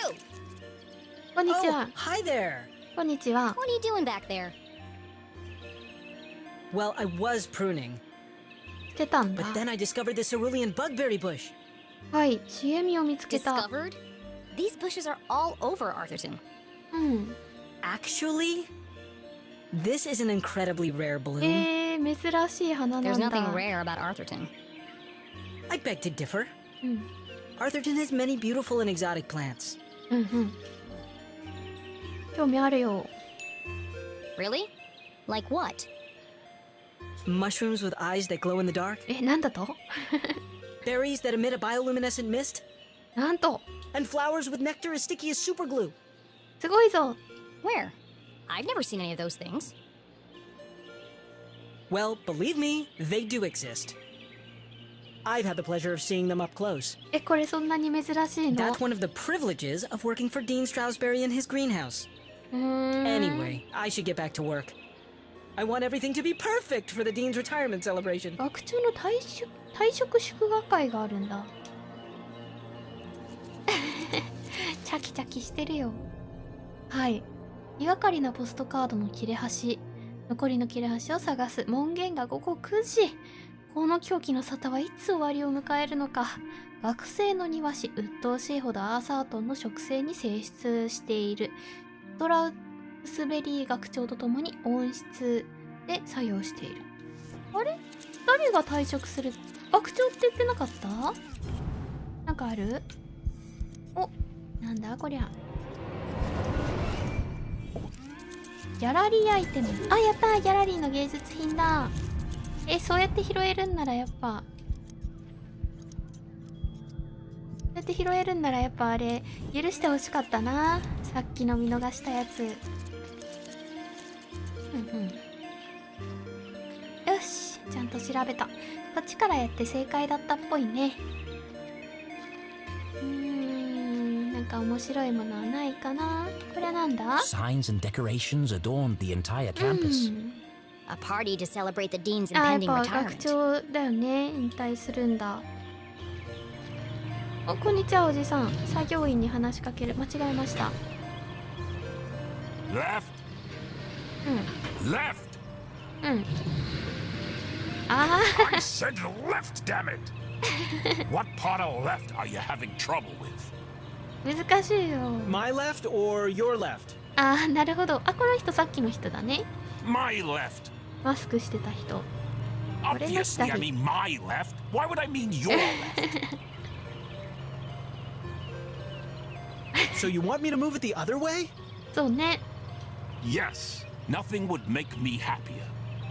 こんにち Oh, は。 hi there. こんにちは。 What are you doing back there? Well, I was pruning, つけたんだ。 but then I discovered the cerulean bugberry bush. はい、茂みを見つけた。 Discovered? These bushes are all over Arthurton. Actually, this is an incredibly rare bloom. 珍しい花な There's んだ。 nothing rare about Arthurton. I beg to differ. Arthurton has many beautiful and exotic plants. 興味あるよ。 Really? Like what? Mushrooms with eyes that glow in the dark, なんだと？ berries that emit a bioluminescent mist, なんと、 and flowers with nectar as sticky as superglue. すごいぞ。 Where? I've never seen any of those things. Well, believe me, they do exist. I've had the pleasure of seeing them up close. これそんなに珍しいの？ That's one of the privileges of working for Dean Stroudsbury in his greenhouse. Anyway, I should get back to work. I want everything to be perfect for the Dean's retirement celebration. 学長の退職祝賀会があるんだ。チャキチャキしてるよ。はい。気がかりなポストカードの切れ端。残りの切れ端を探す。門限が午後9時。この狂気の沙汰はいつ終わりを迎えるのか。学生の庭師、鬱陶しいほどアーサートンの植生に精出している。ストラウスベリー学長と共に温室で作業している。あれ？誰が退職する？学長って言ってなかった？なんかある？お、なんだこりゃ。ギャラリーアイテム。やったー、ギャラリーの芸術品だ。そうやって拾えるんならやっぱ。そうやって拾えるんならやっぱあれ、許してほしかったな。さっきの見逃したやつ。よし、ちゃんと調べた。こっちからやって正解だったっぽいね。なんか面白いものはないかな。これなんだ？ Signs and decorations adorned the entire campus. A party to celebrate the Dean's やっ impending ぱ学 retirement. 長だよね。引退するんだ。こんにちはおじさん。作業員に話しかける。間違えました。 Left. Left. I said left, damn it. What part of left are you having trouble with? 難しいよ。 My left or your left? なるほど。この人さっきの人だね。 My left. マスクしてた人。 Obviously, I mean my left. Why would I mean your left? So you want me to move it the other way? そうね。 Yes, nothing would make me happier.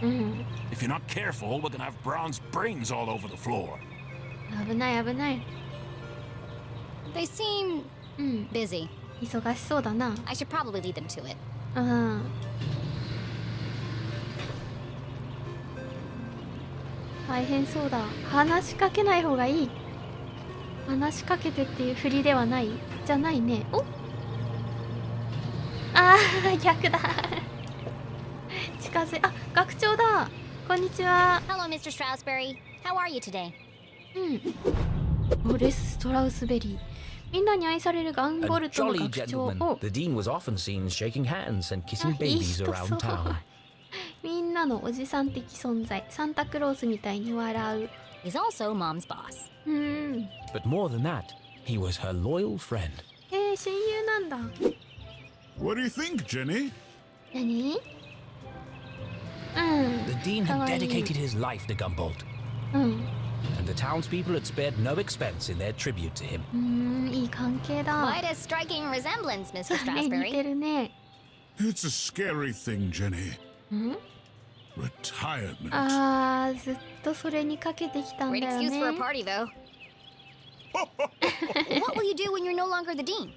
うん。 If you're not careful, we're gonna have bronze brains all over the floor. 危ない危ない。 They seem うん。 busy. 忙しそうだな。 I should probably lead them to it. うん。大変そうだ。話しかけない方がいい。話しかけてっていう振りではないじゃないね。お、あー逆だ。近づい、あ、学長だ。こんにちは。 Hello, Mr. Stroudsbury. How are you today? うん。お、レス・ストラウスベリー。みんなに愛されるガンボ A ルトの jolly 学長。 gentleman, お、 the dean was often seen shaking hands and kissing いい babies 人 around そう。 town. みんなのおじさん的存在。サンタクロースみたいに笑う。 He's also Mom's boss. But more than that, he was her loyal friend. 親友なんだ。 What do you think, Jenny? 何？ The dean か had わいい。 dedicated his life to Gumbold, うん。 and the townspeople had spared no expense in their tribute to him. いい関係だ。 Quite a striking resemblance, Mr. ね、似て Stroudsbury. るね。 It's a scary thing, Jenny. Retirement. あー、ずっとそれにかけてきたんだ Great よ excuse for a ね。 party, though. What will you do when you're no longer the dean?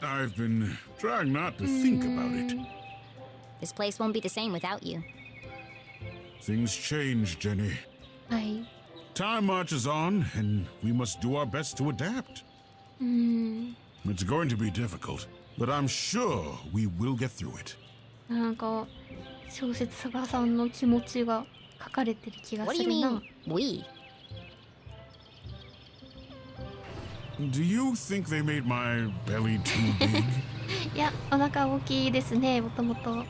I've been trying not to think about it. This place won't be the same without you. Things change, Jenny. はい。 Time marches on, and we must do our best to adapt. It's going to be difficult, but I'm sure we will get through it. なんか小説家さんの気持ちが書かれてる気が What す do you るな。 mean, we? Do you think they made my belly too big? いや、お腹大きいですね、もともと。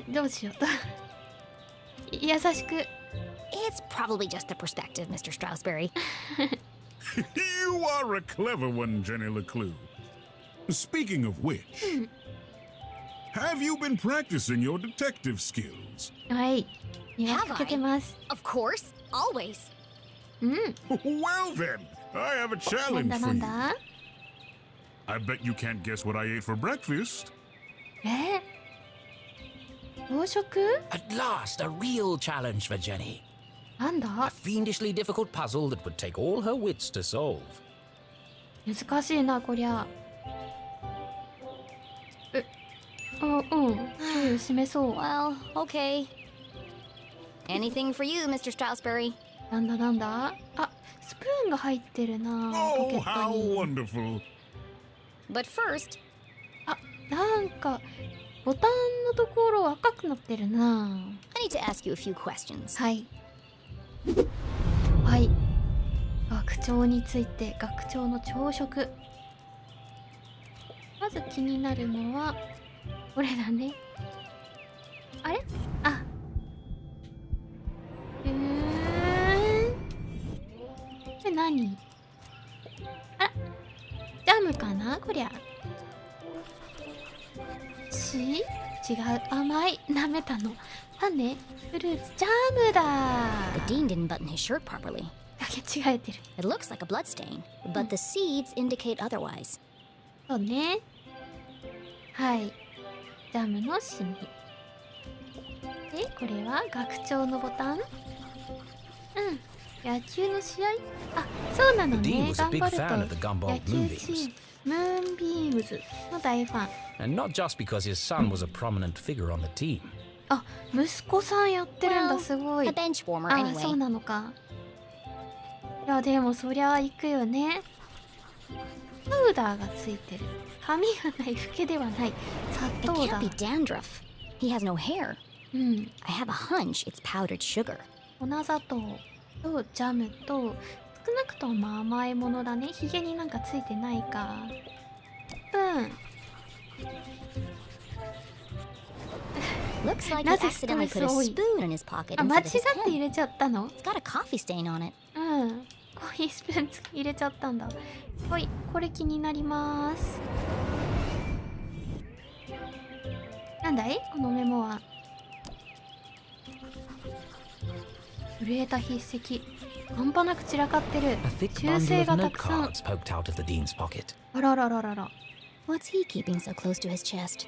どうしようと。優しく。 It's probably just the perspective, Mr. Stroudsbury. You are a clever one, Jenny LeClue. Speaking of which, have you been practicing your detective skills? はい。磨きかけてます。 Of course, always. Well then, I have a なん challenge だな for ん you. だ I bet you can't guess what I ate for breakfast. 朝食 At last, a real challenge for Jenny. なんだ A fiendishly difficult puzzle that would take all her wits to solve. 難しいな、こりゃ。注意を示そう。 Well, okay. Anything for you, Mr. Stroudsbury. なんだなんだあ、スプーンが入ってるな、ポケ Oh, ット how に。 wonderful. But first, あ、なんか、ボタンのところ赤くなってるな。 I need to ask you a few questions. はい。はい。学長について、学長の朝食。まず気になるのは、これだね。あれあ。これ何あ、ジャムかなこりゃ。違う。甘い。舐めたの。種フルーツ。ジャムだ The dean didn't button his shirt properly. だけ違えてる。 It looks like a blood stain, but the seeds indicate otherwise. そうね。はい。ジャムのシミ。で、これは学長のボタン。野球の試合あ、そうなの The dean ね。 was a 頑 big 張る fan of と the Gumball 野球チー Moonbeams. ム、ムーンビームズの大ファン。 And not just because his son was a prominent figure on the team. あ、息子さんやってるんだ、 Well, すごい。 a bench warmer あ、そう anyway. なのか。いや、でもそりゃ行くよね。パウダーがついてる。髪がない、フケではない。砂 It 糖 can't だ。 be dandruff. He has no hair. うん。 I have a hunch it's powdered sugar. 粉砂糖とジャムと少なくとも甘いものだね。ひげになんかついてないか。Looks like he なぜ accidentally スト put レ a ス多い spoon in his pocket あ、間違 instead っ of his て入 pen. れちゃったの It's got a coffee stain on it. コーヒースプーン入れちゃったんだ。ほい、これ気になります。なんだいこのメモは。震えた筆跡。半端なく散らかってる。 A thick 修 bundle 正 of がた note くさん。 cards poked out of the dean's pocket. あららららら。 What's he keeping so close to his chest?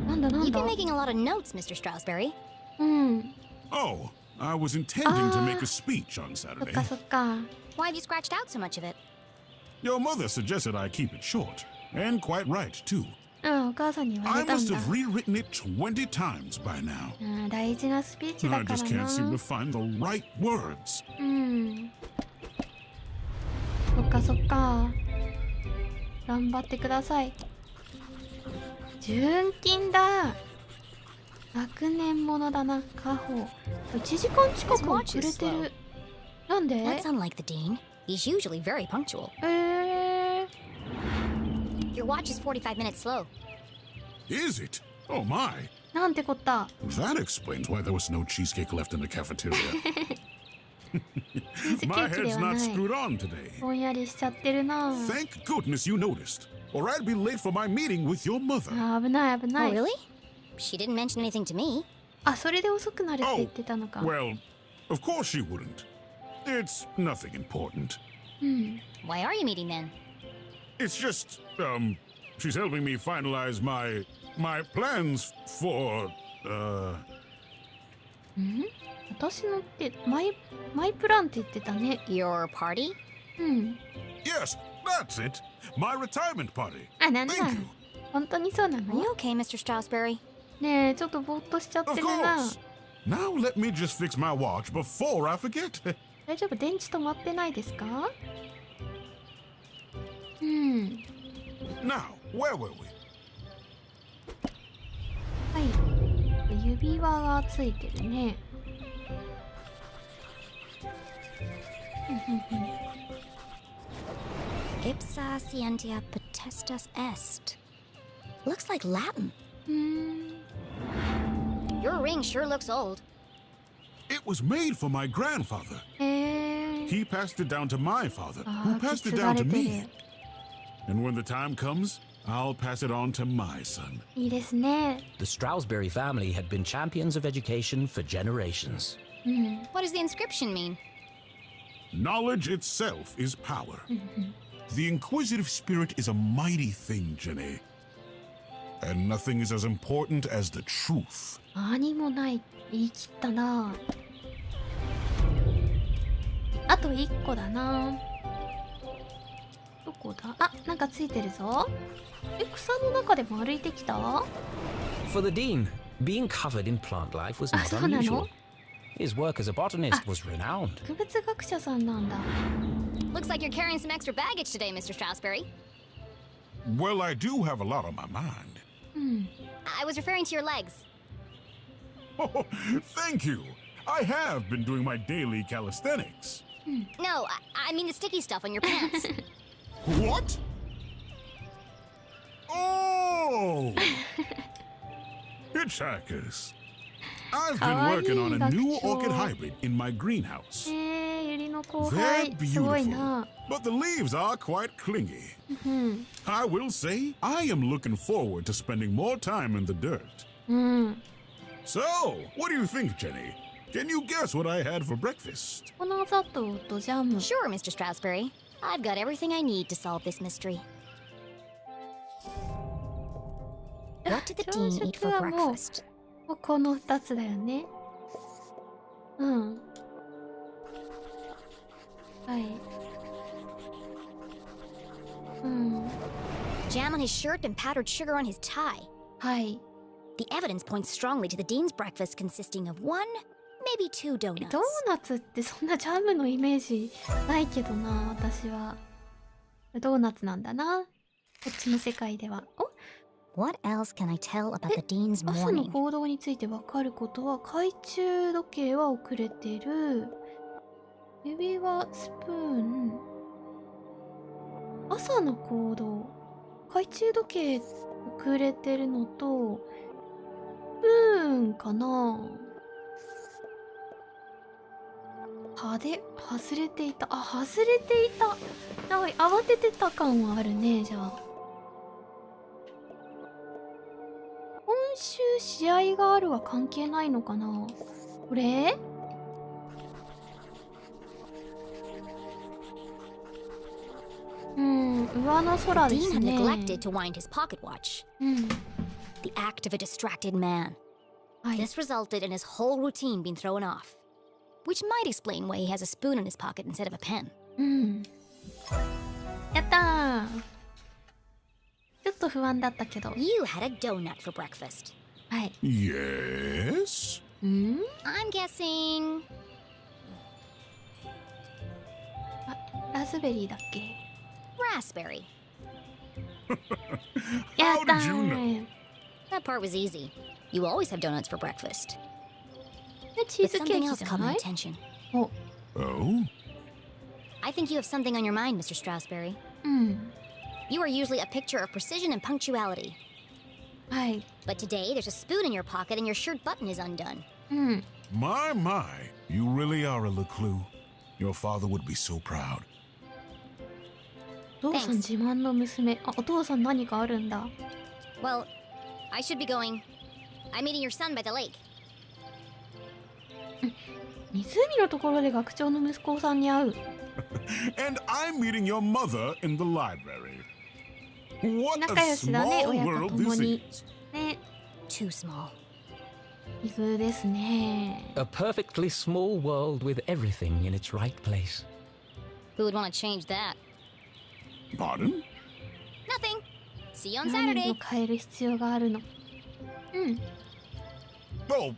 なんだなん You've だ。 been making a lot of notes, Mr. Stroudsbury. うん。 Oh, I was intending to make Ah. a speech on そっ Saturday. かそっか。 Why have you scratched out so much of it? Your mother suggested I keep it short, and quite right, too. うん、お母さんに言わ I れたん must だ。 have rewritten it 20 times by now. うん、大事なスピーチ I だから just can't な。 seem to find the right words. うん。そっかそっか。頑張ってください。純金だ。100年ものだな。家宝。1時間近く遅れてる。なんで？ That's unlike the Dean. He's usually very punctual. ー。 Your watch is 45 minutes slow. Is it? Oh my. なんてこった。 That explains why there was no cheesecake left in the cafeteria. チーズケ My ーキで head's はな not い。 screwed on today. ぼんやりしちゃってるな。 Thank goodness you noticed, or I'd be late for my meeting with your mother. あー、危ない危な Oh, い。 really? She didn't mention anything to me. あ、それで遅くなるって言ってたのか。 Well, of course she wouldn't. It's nothing important. うん。 Why are you meeting then? It's just, she's helping me finalize my plans for, 私のってマイプランって言ってたね。 Your party? うん。 yes, that's it, my retirement party. あ、なんだ。 Thank you. 本当にそうな Are の？ you okay, Mr. Stroudsbury? ねえ、ちょっとぼーっとしちゃって Of るな。 course. Now let me just fix my watch before I forget. 大丈夫？電池止まってないですか？うん。 Now, where were we? はい。指輪がついてるね。Ipsa scientia potestas est. Looks like Latin. うーん。 Your ring sure looks old. It was made for my grandfather. へえ。 He passed it down to my father, あ who ー、 passed 引 it き継が down れ to て me. る。 And when the time comes, I'll pass it on to my son. いいですね。 The Stroudsbury family had been champions of education for generations. うん。 What does the inscription mean? Knowledge itself is power. The inquisitive spirit is a mighty thing, Jenny. And nothing is as important as the truth. 何もない。言い切ったな。あと1個だな。どこだ？あ、なんかついてるぞ。え、草の中でも歩いてきた？ For the dean, being covered in plant life was not そうなの？ unusual. His work as a botanist was renowned. 植物学者さんなんだ。 Looks like you're carrying some extra baggage today, Mr. Stroudsbury. Well, I do have a lot on my mind. うん。 I was referring to your legs. Oh, thank you. I have been doing my daily calisthenics. No, I mean the sticky stuff on your pants. What? Oh! Hitchhikers. I've been working on a new orchid hybrid in my greenhouse. ゆりの後 They're 輩、すごい beautiful, な。 but the leaves are quite clingy. うん。 I will say, I am looking forward to spending more time in the dirt. うん。 So, what do you think, Jenny? Can you guess what I had for breakfast? 粉砂糖とジャム。 Sure, Mr. Stroudsbury. I've got everything I need to solve this mystery. What did the dean eat for 朝食はもう breakfast? もうこの2つだよね。うん。はい。うん。 Jam on his shirt and powdered sugar on his tie. はい。 The evidence points strongly to the dean's breakfast consisting of 1, maybe 2 ド donuts. ーナツってそんなジャムのイメージないけどな、私は。ドーナツなんだな。こっちの世界では。お、 What else can I tell about the dean's 朝の morning? 行動についてわかることは、懐中時計は遅れてる。指輪、スプーン。朝の行動。懐中時計遅れてるのと、スプーンかな。派手、外れていた。あ、外れていた。なんか慌ててた感はあるね、じゃあ。今週試合があるは関係ないのかな。これ上の空で Dean す had ね。 neglected to wind his pocket watch. うん。 The act of a distracted man. はい。 This resulted in his whole routine being thrown off. Which might explain why he has a spoon in his pocket instead of a pen. うん。やったー。ちょっと不安だったけど。 You had a donut for breakfast. はい。 Yes? うん？ I'm guessing... あ、ラズベリーだっけ？ raspberry. や How った did you ー。 know? That part was easy. You always have donuts for breakfast. でチー But ズケー something キ else じゃ caught な my い？ attention. お、 Oh? I think you have something on your mind, Mr. Strasberry. うん。 You are usually a picture of precision and punctuality. はい。 But today, there's a spoon in your pocket and your shirt button is undone. うん。 My, my. You really are a Leclue. Your father would be so proud. お父さん Thanks. 自慢の娘。あ、お父さん何かあるんだ。 Well, I should be going. I'm meeting your son by the lake. 湖のところで学長の息子さんに会う。 And I'm meeting your mother in the library. What 仲 a 良しだね、 small 親子 world とも this に。 is. ね、 Too small. 奇遇ですね。 A perfectly small world with everything in its right place. Who would want to change that? Pardon? Nothing. See you on 何を Saturday. 変える必要があるの。うん、 Oh,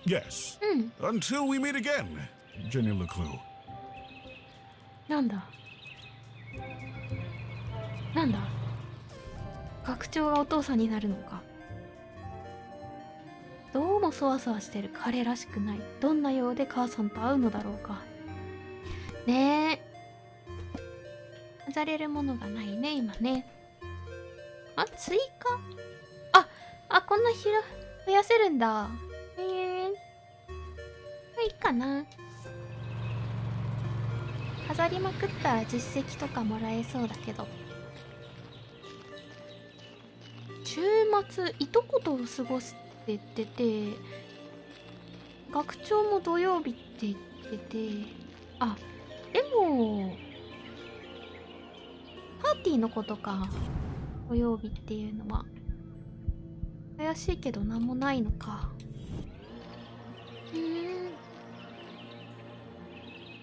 yes. うん。 Until we meet again, Jenny Leclue. なんだなんだ学長がお父さんになるのか。どうもそわそわしてる彼らしくない。どんなようで母さんと会うのだろうか。ねえ。飾れるものがないね、今ね。あ、追加あ、こんな増やせるんだ。まあいいかな。飾りまくったら実績とかもらえそうだけど。週末いとこと過ごすって言ってて、学長も土曜日って言ってて、あ、でもパーティーのことか。土曜日っていうのは怪しいけどなんもないのか。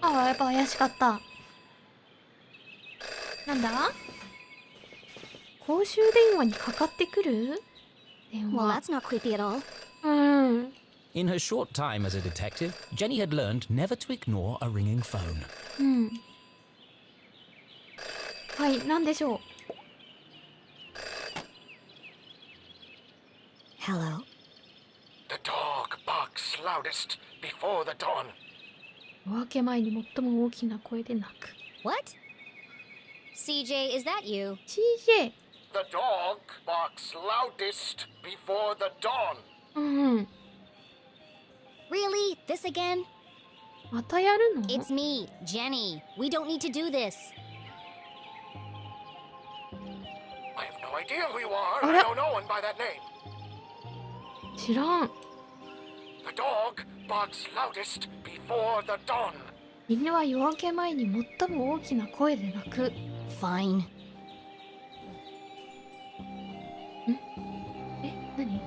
あ、やっぱ怪しかった。なんだ？公衆電話にかかってくる？電 Well, 話。 that's not creepy at all. うん。 In her short time as a detective, Jenny had learned never to ignore a ringing phone. うん。はい、なんでしょう。 Hello. The dog barks loudest before the dawn. 夜明け前に最も大きな声で鳴く。 What? CJ, is that you? CJ。 The dog barks loudest before the dawn. うんうん。 Really? This again? またやるの？ It's me, Jenny. We don't need to do this. I have no idea who you are. Oh, I no. know no one by that name. 知らん。 The dog barks loudest before the dawn. 犬は夜明け前に最も大きな声で鳴く。 Fine. え、何？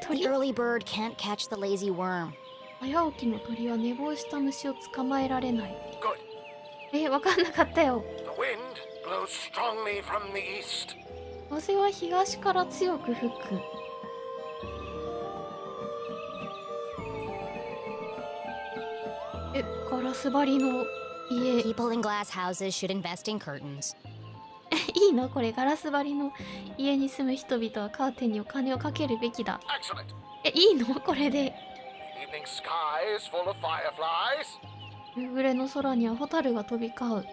鳥 The early bird can't catch the lazy worm. 早起きの鳥は寝坊した虫を捕まえられない。 Good. わかんなかったよ。 The wind blows strongly from the east. 風は東から強く吹く。ガラス張りの家。 People in glass houses should invest in curtains. いいのこれ、ガラス張りの家に住む人々はカーテンにお金をかけるべきだ。 Excellent. いいのこれで。 The evening sky is full of fireflies. 夕暮れの空にはホタルが飛び交う。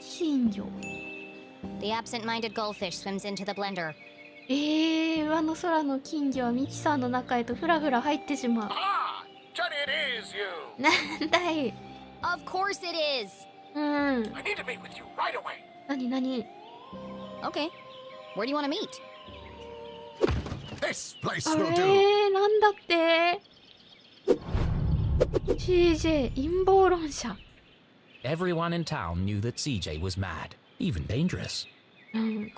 金魚。 The absent-minded goldfish swims into the blender. 上の空の金魚はミキサーの中へとふらふら入ってしまう。 Ah, Jenny, it is you. なんだい。 Of course it is. うん。 I need to meet with you right away. なになに？ Okay. Where do you want to meet? This place あ will do. れなんだって？ CJ 陰謀論者。 Everyone in town knew that CJ was mad, even dangerous.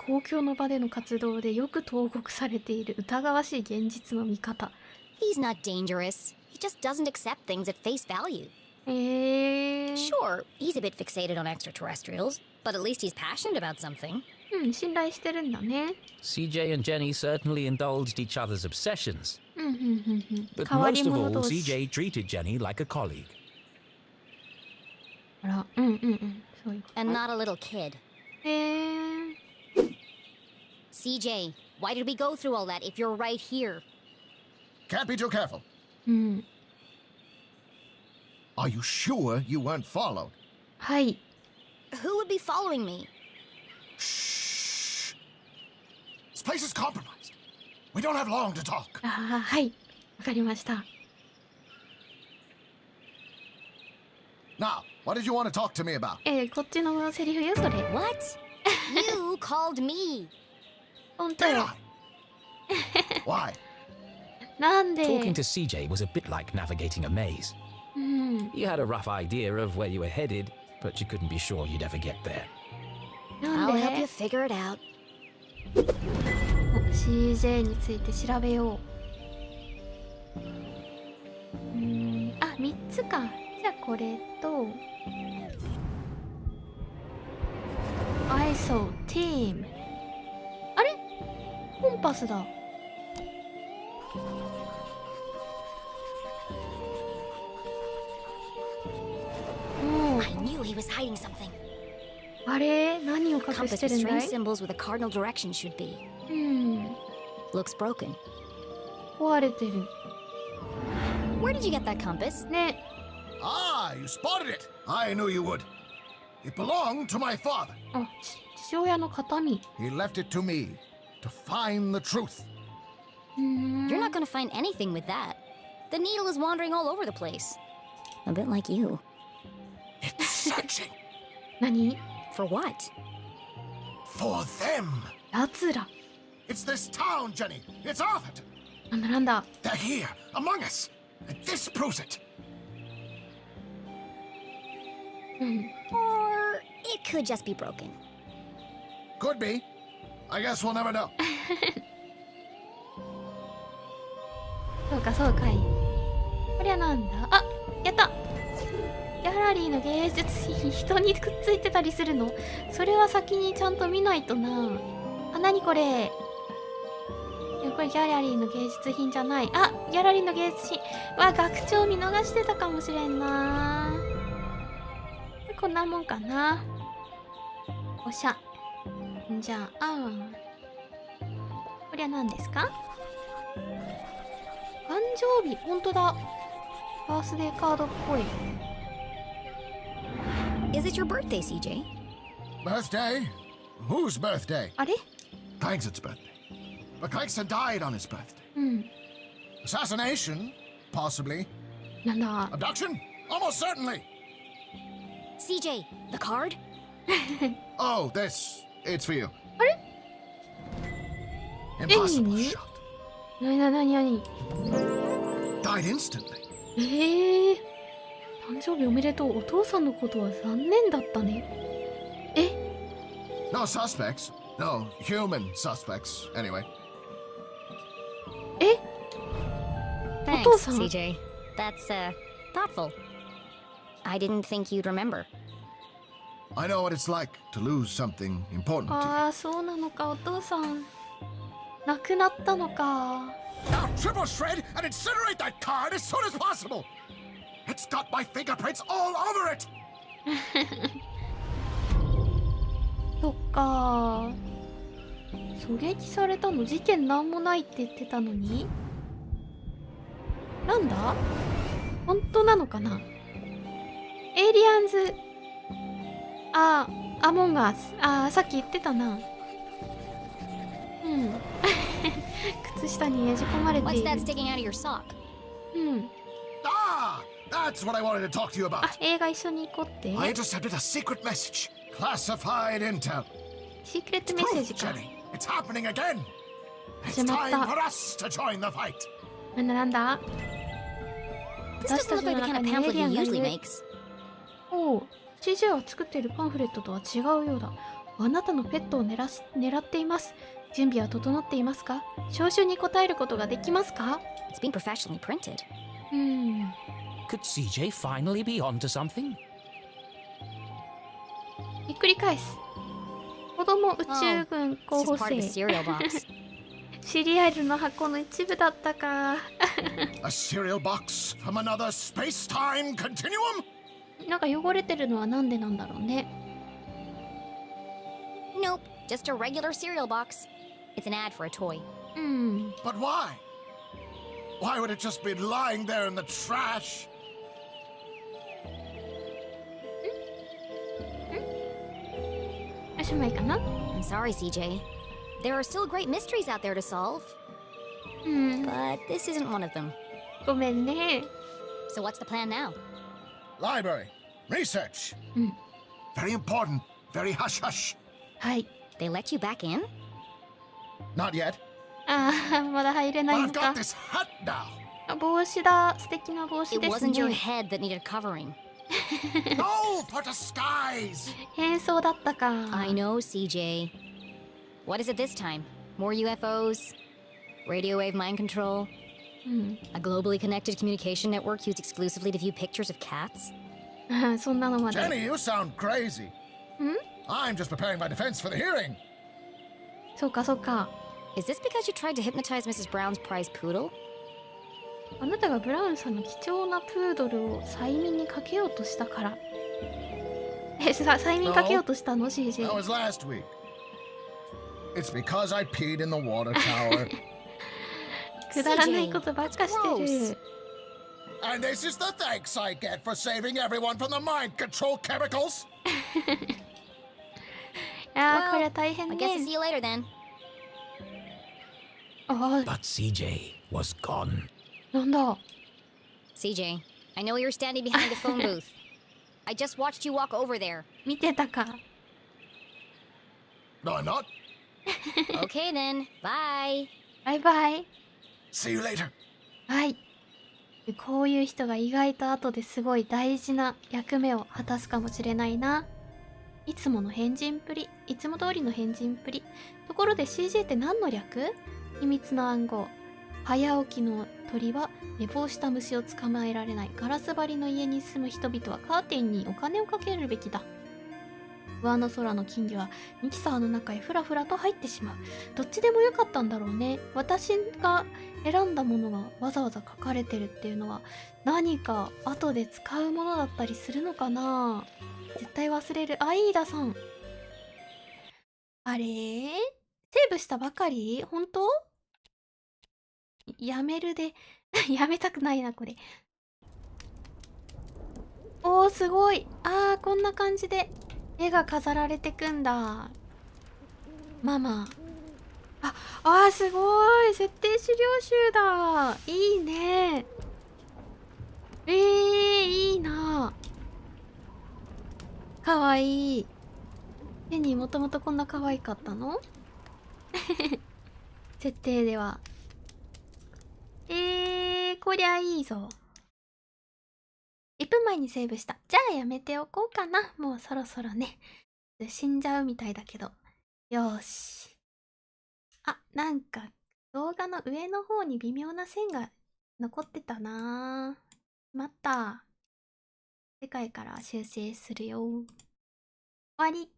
公共の場での活動でよく投獄されている疑わしい現実の見方。 He's not dangerous. He just doesn't accept things at face value. Sure, he's a bit fixated on extraterrestrials, but at least he's passionate about something. 信頼してるんだね。 CJ and Jenny certainly indulged each other's obsessions. But 変わり most of 者 all, 同士。 CJ treated Jenny like a colleague. あら、そういうこと。 And not a little kid. CJ, why did we go through all that if you're right here? Can't be too careful. うん。 Are you sure you weren't followed? はい。 Who would be following me? Shh. This place is compromised. We don't have long to talk. はい。わかりました。 Now, what did you want to talk to me about? こっちのセリフよ、それ。 What? You called me. 本当 Did よ。 I? Why? なんで Talking to CJ was a bit like navigating a maze. You had a rough idea of where you were headed, but you couldn't be sure you'd ever get there. なん I'll help で you figure it out. CJ について調べよう。3つか。じゃあこれと ISO Team。あれコンパスだ。I knew he was hiding something. あれ何を隠 Compass して with るんだ strange い？ symbols where the cardinal direction should be. うん。 Looks broken. 壊れてる。 Where did you get that compass? ね。 Ah, you spotted it. I knew you would. It belonged to my father. あ、父親の形見。 He left it to me to find the truth. You're not gonna find anything with that. The needle is wandering all over the place. A bit like you. It's searching 何？ For what? for them. やつら。 It's this town, Jenny. It's Arthurton. なんだなんだ。 They're here, among us. And this proves it. Or it could just be broken. Could be. I guess we'll never know. そうかそうかい。こりゃなんだ。あ、やった。ギャラリーの芸術品人にくっついてたりするの？それは先にちゃんと見ないとな。あ、なにこれ？いや、これギャラリーの芸術品じゃない。あ、ギャラリーの芸術品。わ、学長見逃してたかもしれんな。こんなもんかな。おしゃ。じゃあ、こりゃ何ですか？誕生日、ほんとだ。バースデーカードっぽい。Is it your birthday, CJ? Birthday? Whose birthday? あれ？ Kleigson's birthday. But Kleigson died on his birthday. うん。 Assassination? Possibly. なんだ。 Abduction? Almost certainly. CJ, the card? Oh, this. It's for you. あれ？ Impossible Jenny? shot. なに Died instantly. 誕生日おめでとう。お父さんのことは残念だったね。え？ No suspects. No human suspects, anyway. え？ Thanks, Oto-san. CJ. That's, thoughtful. I didn't think you'd remember. I know what it's like to lose something important to you. ああ、そうなのか、お父さん。亡くなったのか。 Now triple shred and incinerate that card as soon as possible! It's got my fingerprints all over it! そっか。狙撃されたの事件なんもないって言ってたのに。なんだ？本当なのかな？エイリアンズ。アモンガース。さっき言ってたな。うん。靴下にねじ込まれて What's いる。 that sticking out of your sock? うん。 Ah! That's what I wanted to talk to you about. 映画一緒に行こうって。 I intercepted a secret message. Classified intel. シークレットメッセー Proof, ジか。 Jenny. It's happening again. It's 始まった。 time for us to join the fight. なんだ This doesn't look like the kind of pamphlet he usually makes. おう、CJ は作っているパンフレットとは違うようだ。あなたのペットを狙っています。準備は整っていますか？招集に応えることができますか？ It's been professionally printed. Could CJ finally be onto something? ひっくり返す。子供宇宙軍候 It's 補 just part of the 生。cereal box. シリアルの箱の一部だったか。A cereal box from another space-time continuum? なんか汚れてるのはなんでなんだろうね。Nope, just a regular cereal box. It's an ad for a toy. But why? Why would it just be lying there in the trash? おしまいかな。 I'm sorry, CJ. There are still great mysteries out there to solve. But this isn't one of them. ごめんね。 So what's the plan now? Library. Research. Very important. Very hush-hush. はい。 They let you back in? Not yet. ああ、まだ入れない But の I've か got。this hat now. あ、帽子だ。素敵な帽子 It です wasn't your ね。 head that needed covering. No, for disguise. 変装だったか。 I know, CJ. What is it this time? More UFOs? Radio wave mind control? A globally connected communication network used exclusively to view pictures of cats? そんなのまで。 Jenny, you sound crazy. I'm just preparing my defense for the hearing. そうかそうか。 Is this because you tried to hypnotize Mrs. Brown's prize poodle? あなたがブラウンさんの貴重なプードルを催眠にかけようとしたから。催眠かけようとしたの That CJ。 was last week. It's because I peed in the water tower. くだらないことばっかしてる。 And this is the thanks I get for saving everyone from the mind control chemicals. ああ、これは大変 I ね。 guess I'll see you later then. あ But CJ was gone. あ、なんだ。 CJ, I know you're standing behind the phone booth. I just watched you walk over there. 見てたか。 No, I'm not. Okay then, bye. バイバイ。 See you later. はい。こういう人が意外と後ですごい大事な役目を果たすかもしれないな。いつもの変人っぷり。いつも通りの変人っぷり。ところで CJ って何の略？秘密の暗号。早起きの鳥は寝坊した虫を捕まえられない。ガラス張りの家に住む人々はカーテンにお金をかけるべきだ。上の空の金魚はミキサーの中へふらふらと入ってしまう。どっちでもよかったんだろうね。私が選んだものがわざわざ書かれてるっていうのは何か後で使うものだったりするのかな。絶対忘れる。アイーダさん。あれ？セーブしたばかり？本当？やめるで。やめたくないな、これ。おー、すごい。あー、こんな感じで絵が飾られてくんだ。ママ。あー、すごい。設定資料集だ。いいね。いいな。かわいい。ジェニーもともとこんな可愛かったの？設定では。こりゃいいぞ。1分前にセーブした。じゃあやめておこうかな。もうそろそろね。死んじゃうみたいだけど。よーし。あ、なんか動画の上の方に微妙な線が残ってたな。しまった。世界から修正するよ。終わり。